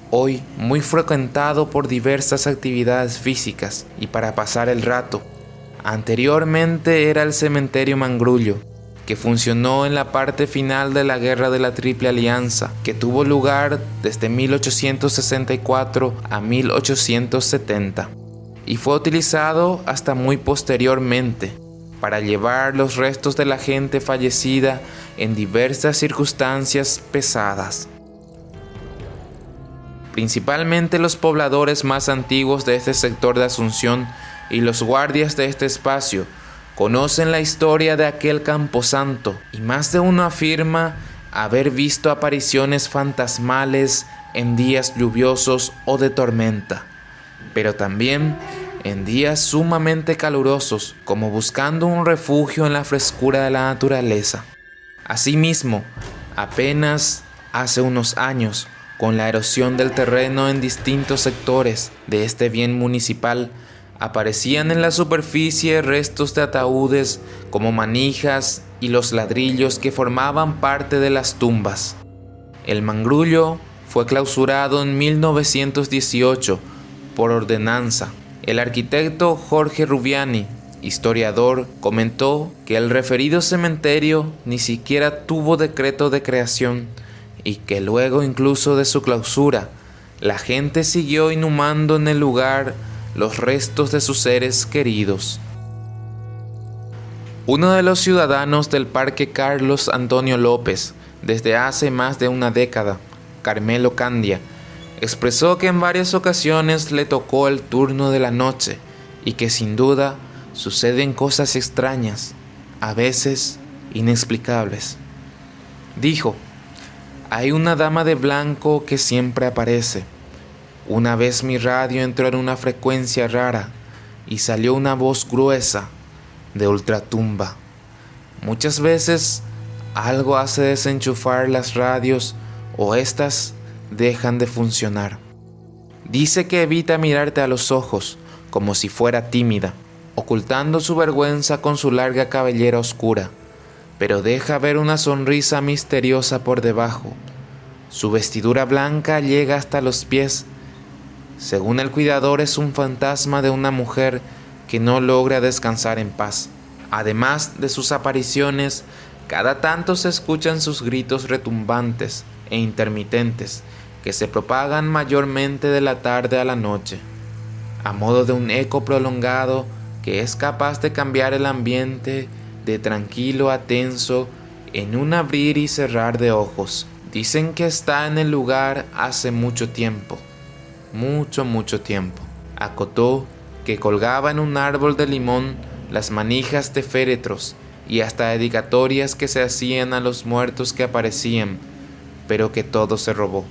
hoy muy frecuentado por diversas actividades físicas y para pasar el rato, anteriormente era el cementerio Mangrullo, que funcionó en la parte final de la Guerra de la Triple Alianza, que tuvo lugar desde 1864 a 1870. y fue utilizado hasta muy posteriormente para llevar los restos de la gente fallecida en diversas circunstancias pesadas. Principalmente los pobladores más antiguos de este sector de Asunción y los guardias de este espacio conocen la historia de aquel camposanto, y más de uno afirma haber visto apariciones fantasmales en días lluviosos o de tormenta, pero también en días sumamente calurosos, como buscando un refugio en la frescura de la naturaleza. Asimismo, apenas hace unos años, con la erosión del terreno en distintos sectores de este bien municipal, aparecían en la superficie restos de ataúdes como manijas y los ladrillos que formaban parte de las tumbas. El mangrullo fue clausurado en 1918 por ordenanza. El arquitecto Jorge Rubiani, historiador, comentó que el referido cementerio ni siquiera tuvo decreto de creación y que luego incluso de su clausura, la gente siguió inhumando en el lugar los restos de sus seres queridos. Uno de los ciudadanos del Parque Carlos Antonio López, desde hace más de una década, Carmelo Candia, expresó que en varias ocasiones le tocó el turno de la noche y que sin duda suceden cosas extrañas, a veces inexplicables. Dijo: hay una dama de blanco que siempre aparece. Una vez mi radio entró en una frecuencia rara y salió una voz gruesa de ultratumba. Muchas veces algo hace desenchufar las radios o éstas dejan de funcionar. Dice que evita mirarte a los ojos como si fuera tímida, ocultando su vergüenza con su larga cabellera oscura, pero deja ver una sonrisa misteriosa por debajo. Su vestidura blanca llega hasta los pies. Según el cuidador, es un fantasma de una mujer que no logra descansar en paz. Además de sus apariciones, cada tanto se escuchan sus gritos retumbantes e intermitentes, que se propagan mayormente de la tarde a la noche, a modo de un eco prolongado que es capaz de cambiar el ambiente de tranquilo a tenso en un abrir y cerrar de ojos. Dicen que está en el lugar hace mucho tiempo, mucho tiempo. Acotó que colgaba en un árbol de limón las manijas de féretros y hasta dedicatorias que se hacían a los muertos que aparecían, pero que todo se robó.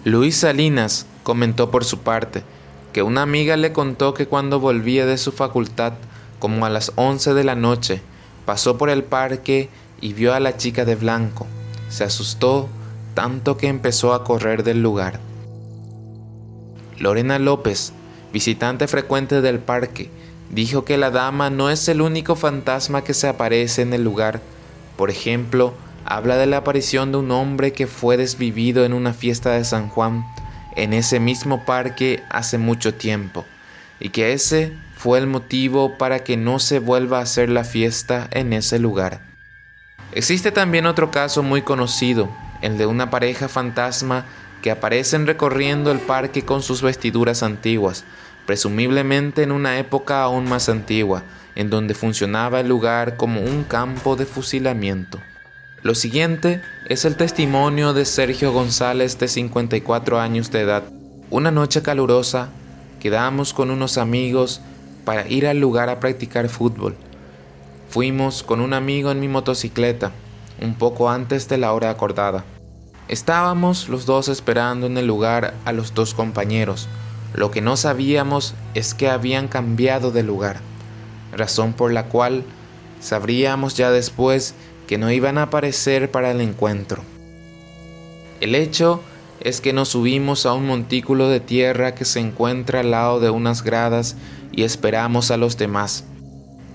Luis Salinas comentó por su parte que una amiga le contó que cuando volvía de su facultad, como a las 11 de la noche, pasó por el parque y vio a la chica de blanco. Se asustó tanto que empezó a correr del lugar. Lorena López, visitante frecuente del parque, dijo que la dama no es el único fantasma que se aparece en el lugar. Por ejemplo, habla de la aparición de un hombre que fue desvivido en una fiesta de San Juan en ese mismo parque hace mucho tiempo, y que ese fue el motivo para que no se vuelva a hacer la fiesta en ese lugar. Existe también otro caso muy conocido, el de una pareja fantasma que aparecen recorriendo el parque con sus vestiduras antiguas, presumiblemente en una época aún más antigua, en donde funcionaba el lugar como un campo de fusilamiento. Lo siguiente es el testimonio de Sergio González, de 54 años de edad. Una noche calurosa, quedamos con unos amigos para ir al lugar a practicar fútbol. Fuimos con un amigo en mi motocicleta, un poco antes de la hora acordada. Estábamos los dos esperando en el lugar a los dos compañeros. Lo que no sabíamos es que habían cambiado de lugar, razón por la cual sabríamos ya después que no iban a aparecer para el encuentro. El hecho es que nos subimos a un montículo de tierra que se encuentra al lado de unas gradas y esperamos a los demás.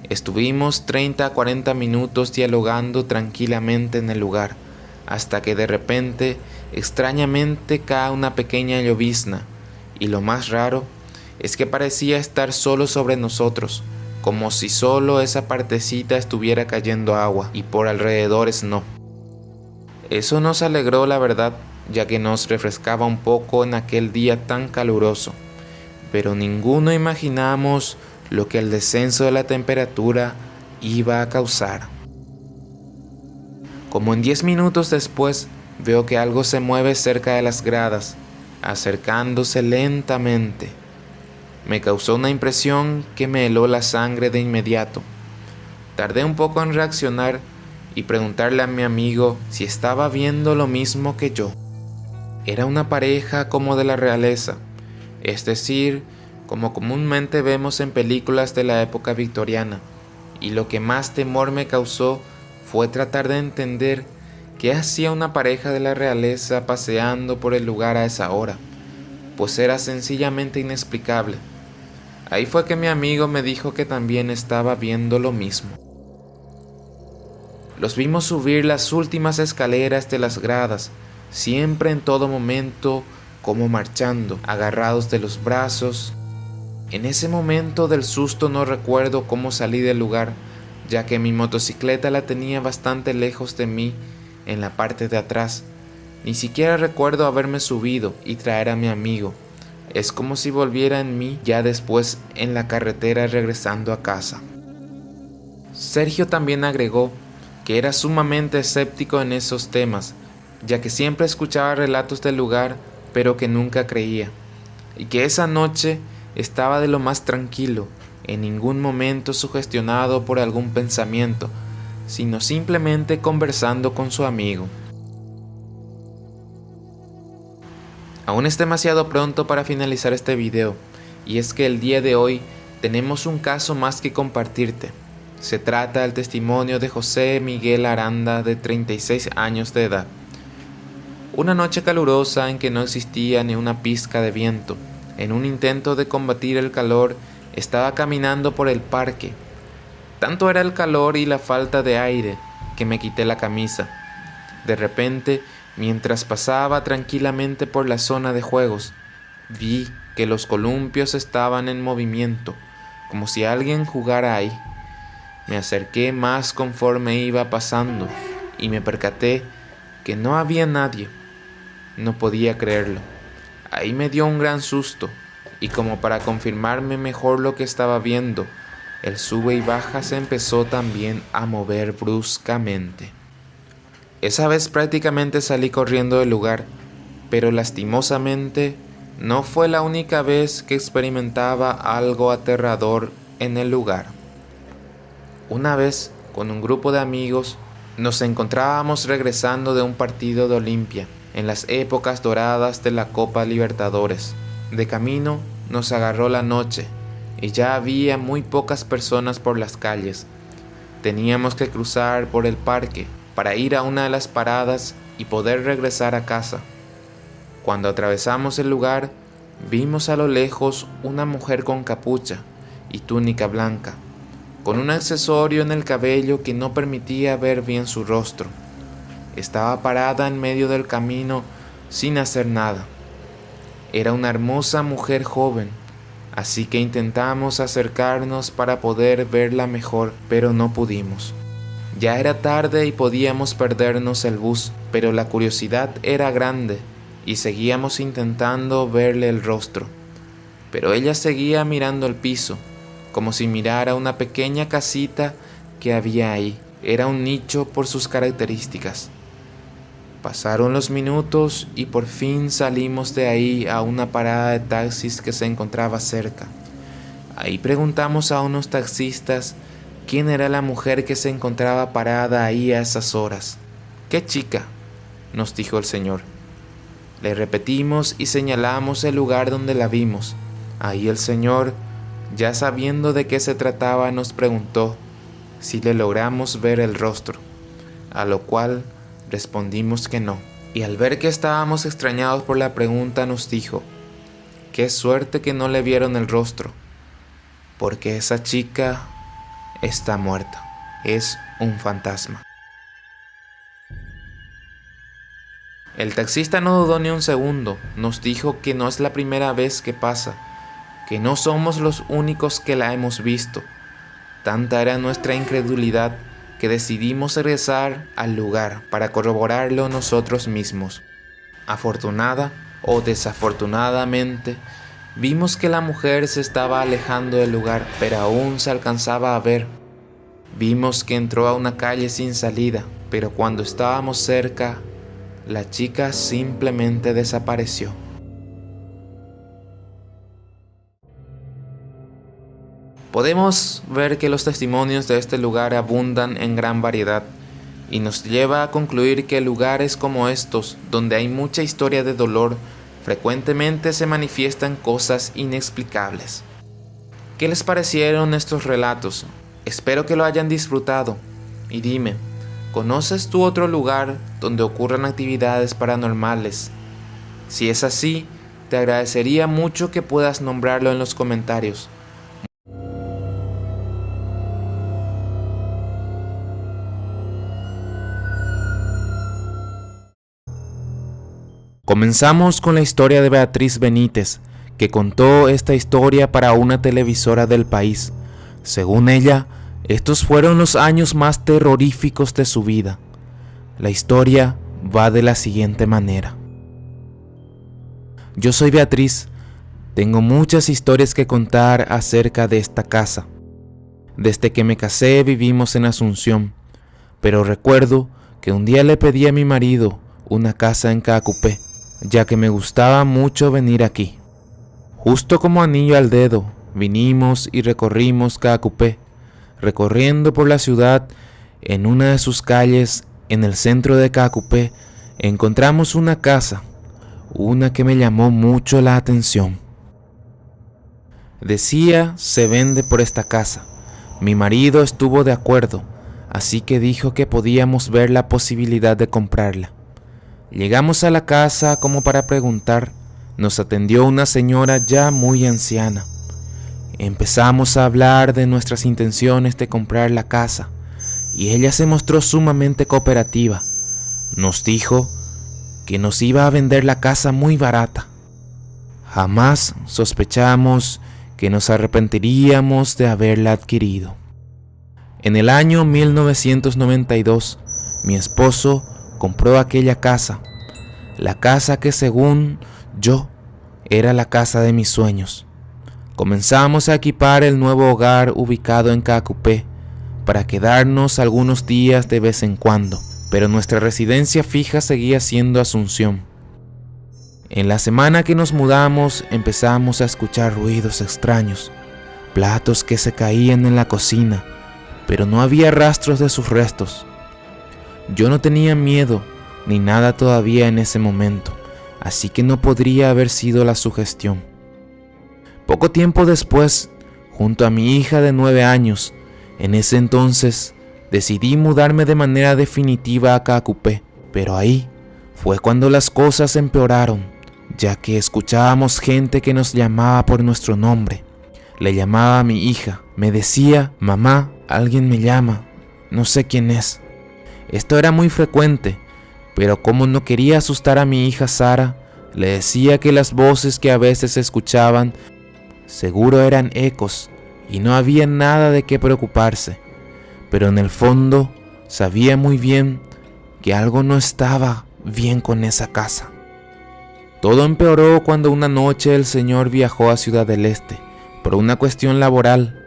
Estuvimos 30 a 40 minutos dialogando tranquilamente en el lugar, hasta que de repente, extrañamente, cae una pequeña llovizna, y lo más raro es que parecía estar solo sobre nosotros, como si solo esa partecita estuviera cayendo agua y por alrededores no. Eso nos alegró, la verdad, ya que nos refrescaba un poco en aquel día tan caluroso. pero ninguno imaginamos lo que el descenso de la temperatura iba a causar. Como en 10 minutos después, veo que algo se mueve cerca de las gradas, acercándose lentamente. Me causó una impresión que me heló la sangre de inmediato. Tardé un poco en reaccionar y preguntarle a mi amigo si estaba viendo lo mismo que yo. Era una pareja como de la realeza, es decir, como comúnmente vemos en películas de la época victoriana, y lo que más temor me causó fue tratar de entender qué hacía una pareja de la realeza paseando por el lugar a esa hora, pues era sencillamente inexplicable. Ahí fue que mi amigo me dijo que también estaba viendo lo mismo. Los vimos subir las últimas escaleras de las gradas, siempre en todo momento como marchando, agarrados de los brazos. En ese momento del susto no recuerdo cómo salí del lugar, ya que mi motocicleta la tenía bastante lejos de mí en la parte de atrás. Ni siquiera recuerdo haberme subido y traer a mi amigo. Es como si volviera en mí ya después en la carretera regresando a casa. Sergio también agregó que era sumamente escéptico en esos temas, ya que siempre escuchaba relatos del lugar, pero que nunca creía, y que esa noche estaba de lo más tranquilo, en ningún momento sugestionado por algún pensamiento, sino simplemente conversando con su amigo. Aún es demasiado pronto para finalizar este video, y es que el día de hoy tenemos un caso más que compartirte. Se trata del testimonio de José Miguel Aranda, de 36 años de edad. Una noche calurosa en que no existía ni una pizca de viento, en un intento de combatir el calor, estaba caminando por el parque. Tanto era el calor y la falta de aire que me quité la camisa. De repente, mientras pasaba tranquilamente por la zona de juegos, vi que los columpios estaban en movimiento, como si alguien jugara ahí. Me acerqué más conforme iba pasando y me percaté que no había nadie. No podía creerlo. Ahí me dio un gran susto, y como para confirmarme mejor lo que estaba viendo, el sube y baja se empezó también a mover bruscamente. Esa vez prácticamente salí corriendo del lugar, pero lastimosamente no fue la única vez que experimentaba algo aterrador en el lugar. Una vez, con un grupo de amigos, nos encontrábamos regresando de un partido de Olimpia, en las épocas doradas de la Copa Libertadores. De camino nos agarró la noche, y ya había muy pocas personas por las calles. Teníamos que cruzar por el parque para ir a una de las paradas y poder regresar a casa. Cuando atravesamos el lugar, vimos a lo lejos una mujer con capucha y túnica blanca, con un accesorio en el cabello que no permitía ver bien su rostro. Estaba parada en medio del camino sin hacer nada. Era una hermosa mujer joven, así que intentamos acercarnos para poder verla mejor, pero no pudimos. Ya era tarde y podíamos perdernos el bus, pero la curiosidad era grande y seguíamos intentando verle el rostro. Pero ella seguía mirando el piso, como si mirara una pequeña casita que había ahí. Era un nicho por sus características. Pasaron los minutos y por fin salimos de ahí a una parada de taxis que se encontraba cerca. Ahí preguntamos a unos taxistas quién era la mujer que se encontraba parada ahí a esas horas. «¿Qué chica?», nos dijo el señor. Le repetimos y señalamos el lugar donde la vimos. Ahí el señor, ya sabiendo de qué se trataba, nos preguntó si le logramos ver el rostro, a lo cual respondimos que no. Y al ver que estábamos extrañados por la pregunta, nos dijo: «Qué suerte que no le vieron el rostro, porque esa chica está muerta, es un fantasma». El taxista no dudó ni un segundo, nos dijo que no es la primera vez que pasa, que no somos los únicos que la hemos visto. Tanta era nuestra incredulidad que decidimos regresar al lugar para corroborarlo nosotros mismos. Afortunada o desafortunadamente, Vimos que la mujer se estaba alejando del lugar, pero aún se alcanzaba a ver. Vimos que entró a una calle sin salida, pero cuando estábamos cerca, la chica simplemente desapareció. Podemos ver que los testimonios de este lugar abundan en gran variedad y nos lleva a concluir que lugares como estos, donde hay mucha historia de dolor, frecuentemente se manifiestan cosas inexplicables. ¿Qué les parecieron estos relatos? Espero que lo hayan disfrutado. Y dime, ¿conoces tú otro lugar donde ocurran actividades paranormales? Si es así, te agradecería mucho que puedas nombrarlo en los comentarios. Comenzamos con la historia de Beatriz Benítez, que contó esta historia para una televisora del país. Según ella, estos fueron los años más terroríficos de su vida. La historia va de la siguiente manera. Yo soy Beatriz, tengo muchas historias que contar acerca de esta casa. Desde que me casé vivimos en Asunción, pero recuerdo que un día le pedí a mi marido una casa en Caacupé, ya que me gustaba mucho venir aquí. Justo como anillo al dedo, vinimos y recorrimos Caacupé. Recorriendo por la ciudad, en una de sus calles, en el centro de Caacupé, encontramos una casa, una que me llamó mucho la atención. Decía, se vende por esta casa. Mi marido estuvo de acuerdo, así que dijo que podíamos ver la posibilidad de comprarla. Llegamos a la casa como para preguntar. Nos atendió una señora ya muy anciana. Empezamos a hablar de nuestras intenciones de comprar la casa y ella se mostró sumamente cooperativa. Nos dijo que nos iba a vender la casa muy barata. Jamás sospechamos que nos arrepentiríamos de haberla adquirido. En el año 1992, mi esposo compró aquella casa, la casa que según yo era la casa de mis sueños. Comenzamos a equipar el nuevo hogar ubicado en Caacupé para quedarnos algunos días de vez en cuando, pero nuestra residencia fija seguía siendo Asunción. En la semana que nos mudamos empezamos a escuchar ruidos extraños, platos que se caían en la cocina, pero no había rastros de sus restos. Yo no tenía miedo ni nada todavía en ese momento, así que no podría haber sido la sugestión. Poco tiempo después, junto a mi hija de 9 años, en ese entonces, decidí mudarme de manera definitiva a Caacupé, pero ahí fue cuando las cosas empeoraron, ya que escuchábamos gente que nos llamaba por nuestro nombre. Le llamaba a mi hija, me decía, mamá, alguien me llama, no sé quién es. Esto era muy frecuente, pero como no quería asustar a mi hija Sara, le decía que las voces que a veces se escuchaban seguro eran ecos y no había nada de qué preocuparse, pero en el fondo sabía muy bien que algo no estaba bien con esa casa. Todo empeoró cuando una noche el señor viajó a Ciudad del Este por una cuestión laboral.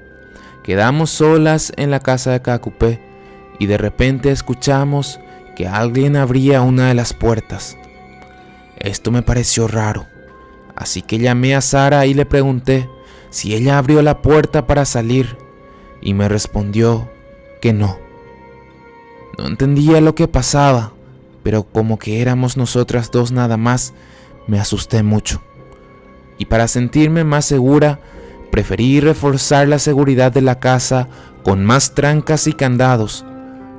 Quedamos solas en la casa de Caacupé y de repente escuchamos que alguien abría una de las puertas. Esto me pareció raro, así que llamé a Sara y le pregunté si ella abrió la puerta para salir y me respondió que no. No entendía lo que pasaba, pero como que éramos nosotras dos nada más, me asusté mucho. Y para sentirme más segura, preferí reforzar la seguridad de la casa con más trancas y candados.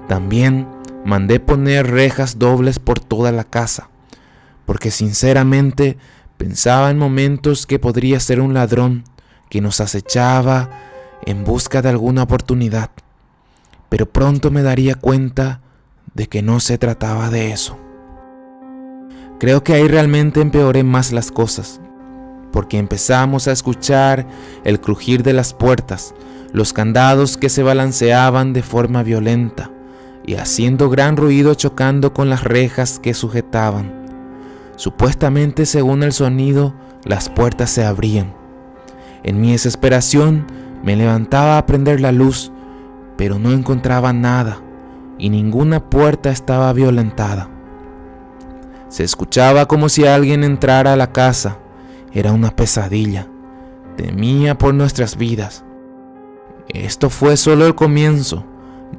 También mandé poner rejas dobles por toda la casa, porque sinceramente pensaba en momentos que podría ser un ladrón que nos acechaba en busca de alguna oportunidad, pero pronto me daría cuenta de que no se trataba de eso. Creo que ahí realmente empeoré más las cosas, porque empezamos a escuchar el crujir de las puertas, los candados que se balanceaban de forma violenta y haciendo gran ruido chocando con las rejas que sujetaban. Supuestamente, según el sonido, las puertas se abrían, En mi desesperación me levantaba a prender la luz, pero no encontraba nada y ninguna puerta estaba violentada. Se escuchaba como si alguien entrara a la casa. Era una pesadilla. Temía por nuestras vidas. Esto fue solo el comienzo,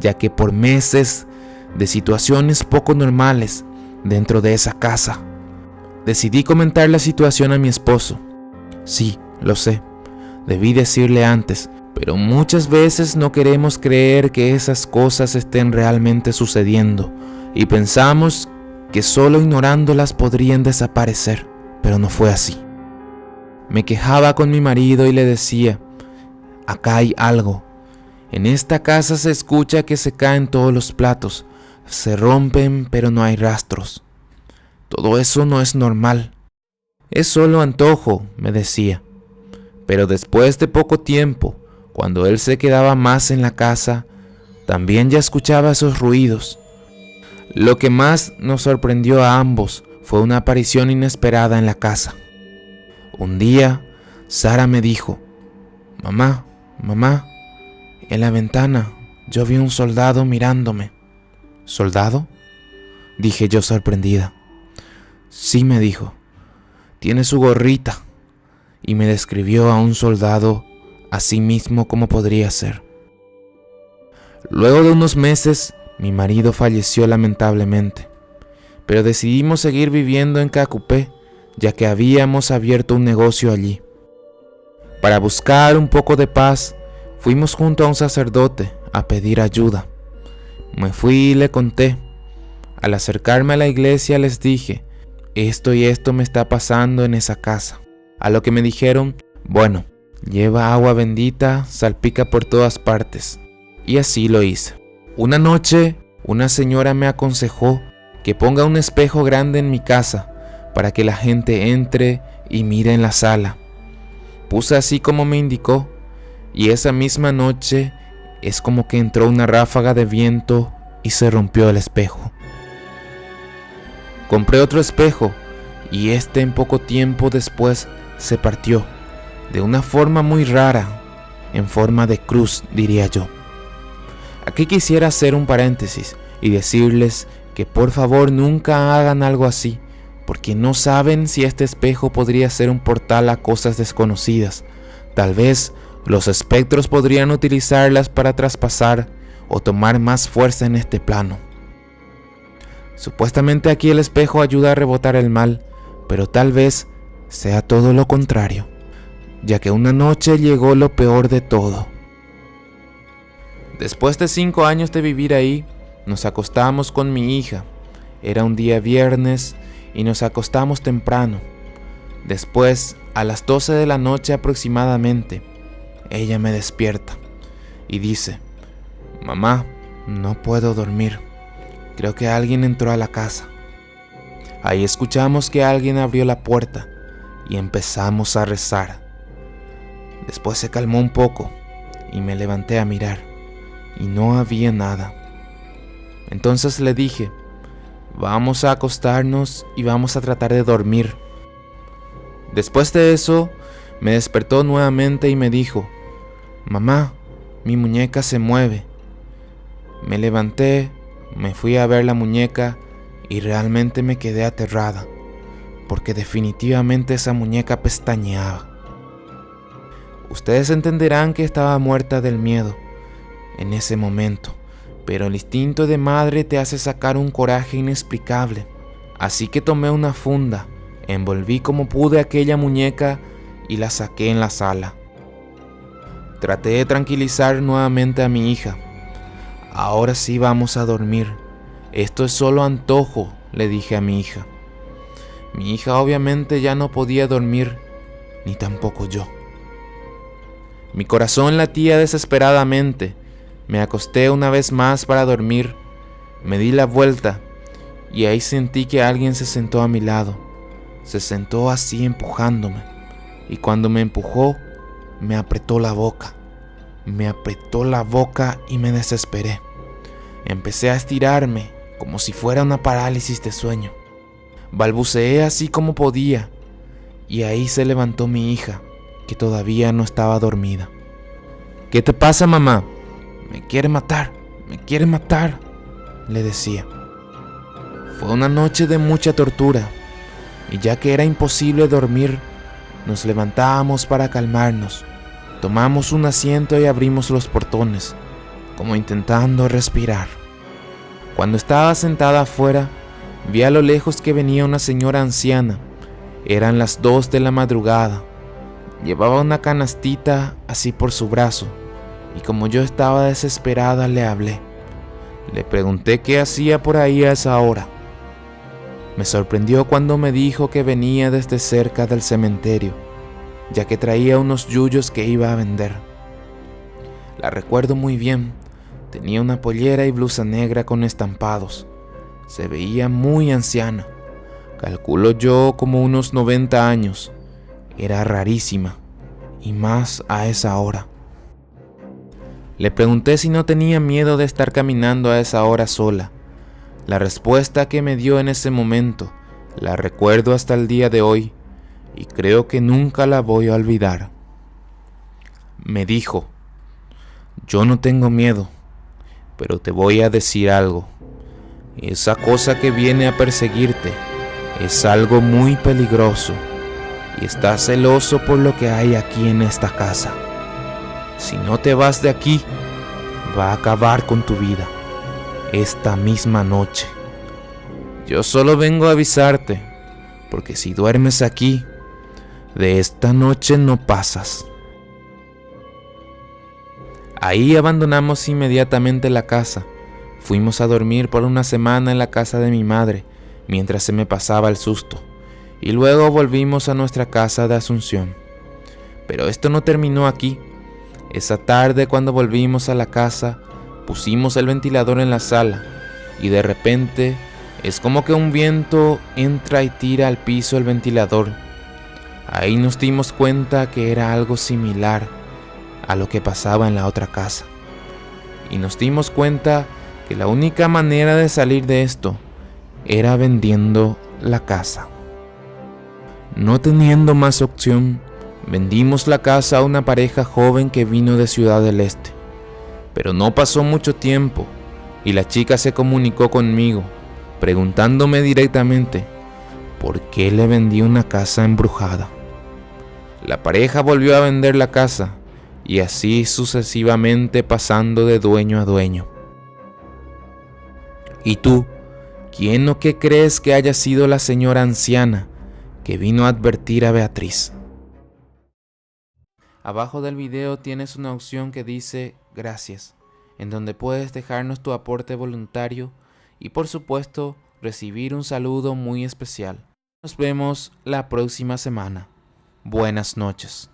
ya que por meses de situaciones poco normales dentro de esa casa, decidí comentar la situación a mi esposo. Sí, lo sé, debí decirle antes, pero muchas veces no queremos creer que esas cosas estén realmente sucediendo y pensamos que solo ignorándolas podrían desaparecer, pero no fue así. Me quejaba con mi marido y le decía: acá hay algo. En esta casa se escucha que se caen todos los platos, se rompen pero no hay rastros. Todo eso no es normal. Es solo antojo, me decía. Pero después de poco tiempo, cuando él se quedaba más en la casa, también ya escuchaba esos ruidos. Lo que más nos sorprendió a ambos fue una aparición inesperada en la casa. Un día, Sara me dijo: mamá, en la ventana yo vi un soldado mirándome. ¿Soldado?, dije yo sorprendida. Sí, me dijo, tiene su gorrita, y me describió a un soldado así mismo como podría ser. Luego de unos meses, mi marido falleció lamentablemente, pero decidimos seguir viviendo en Cacupé, ya que habíamos abierto un negocio allí. Para buscar un poco de paz, fuimos junto a un sacerdote a pedir ayuda. Me fui y le conté. Al acercarme a la iglesia les dije: esto y esto me está pasando en esa casa. A lo que me dijeron: bueno, lleva agua bendita, salpica por todas partes. Y así lo hice. Una noche, una señora me aconsejó que ponga un espejo grande en mi casa para que la gente entre y mire en la sala. Puse así como me indicó, y esa misma noche es como que entró una ráfaga de viento y se rompió el espejo. Compré otro espejo y este en poco tiempo después se partió, de una forma muy rara, en forma de cruz, diría yo. Aquí quisiera hacer un paréntesis y decirles que por favor nunca hagan algo así, porque no saben si este espejo podría ser un portal a cosas desconocidas. Tal vez los espectros podrían utilizarlas para traspasar o tomar más fuerza en este plano. Supuestamente aquí el espejo ayuda a rebotar el mal, pero tal vez sea todo lo contrario, ya que una noche llegó lo peor de todo. Después de 5 años de vivir ahí, nos acostamos con mi hija. Era un día viernes y nos acostamos temprano. Después, a las 12 de la noche aproximadamente, ella me despierta y dice: mamá, no puedo dormir. Creo que alguien entró a la casa. Ahí escuchamos que alguien abrió la puerta y empezamos a rezar. Después se calmó un poco y me levanté a mirar y no había nada. Entonces le dije: vamos a acostarnos y vamos a tratar de dormir. Después de eso, me despertó nuevamente y me dijo: mamá, mi muñeca se mueve. Me levanté, me fui a ver la muñeca y realmente me quedé aterrada, porque definitivamente esa muñeca pestañeaba. Ustedes entenderán que estaba muerta del miedo en ese momento, pero el instinto de madre te hace sacar un coraje inexplicable. Así que tomé una funda, envolví como pude aquella muñeca y la saqué en la sala. Traté de tranquilizar nuevamente a mi hija. Ahora sí vamos a dormir. Esto es solo antojo, le dije a mi hija. Mi hija obviamente ya no podía dormir, ni tampoco yo. Mi corazón latía desesperadamente. Me acosté una vez más para dormir. Me di la vuelta y ahí sentí que alguien se sentó a mi lado. Se sentó así empujándome, y cuando me empujó, me apretó la boca. Me apretó la boca y me desesperé. Empecé a estirarme como si fuera una parálisis de sueño. Balbuceé así como podía, y ahí se levantó mi hija, que todavía no estaba dormida. «¿Qué te pasa, mamá? Me quiere matar, le decía. Fue una noche de mucha tortura, y ya que era imposible dormir, nos levantábamos para calmarnos, tomamos un asiento y abrimos los portones, como intentando respirar. Cuando estaba sentada afuera, vi a lo lejos que venía una señora anciana. Eran las 2 de la madrugada. Llevaba una canastita así por su brazo, y como yo estaba desesperada le hablé. Le pregunté qué hacía por ahí a esa hora. Me sorprendió cuando me dijo que venía desde cerca del cementerio, ya que traía unos yuyos que iba a vender. La recuerdo muy bien, tenía una pollera y blusa negra con estampados. Se veía muy anciana, calculo yo como unos 90 años. Era rarísima, y más a esa hora. Le pregunté si no tenía miedo de estar caminando a esa hora sola. La respuesta que me dio en ese momento la recuerdo hasta el día de hoy y creo que nunca la voy a olvidar. Me dijo: «Yo no tengo miedo, pero te voy a decir algo. Esa cosa que viene a perseguirte es algo muy peligroso y estás celoso por lo que hay aquí en esta casa. Si no te vas de aquí, va a acabar con tu vida esta misma noche. Yo solo vengo a avisarte, porque si duermes aquí, de esta noche no pasas». Ahí abandonamos inmediatamente la casa. Fuimos a dormir por una semana en la casa de mi madre, mientras se me pasaba el susto, y luego volvimos a nuestra casa de Asunción. Pero esto no terminó aquí. Esa tarde, cuando volvimos a la casa, pusimos el ventilador en la sala, y de repente es como que un viento entra y tira al piso el ventilador. Ahí nos dimos cuenta que era algo similar a lo que pasaba en la otra casa, y nos dimos cuenta que la única manera de salir de esto era vendiendo la casa. No teniendo más opción, vendimos la casa a una pareja joven que vino de Ciudad del Este. Pero no pasó mucho tiempo y la chica se comunicó conmigo, preguntándome directamente por qué le vendí una casa embrujada. La pareja volvió a vender la casa y así sucesivamente, pasando de dueño a dueño. ¿Y tú, quién o qué crees que haya sido la señora anciana que vino a advertir a Beatriz? Abajo del video tienes una opción que dice gracias, en donde puedes dejarnos tu aporte voluntario y por supuesto recibir un saludo muy especial. Nos vemos la próxima semana. Buenas noches.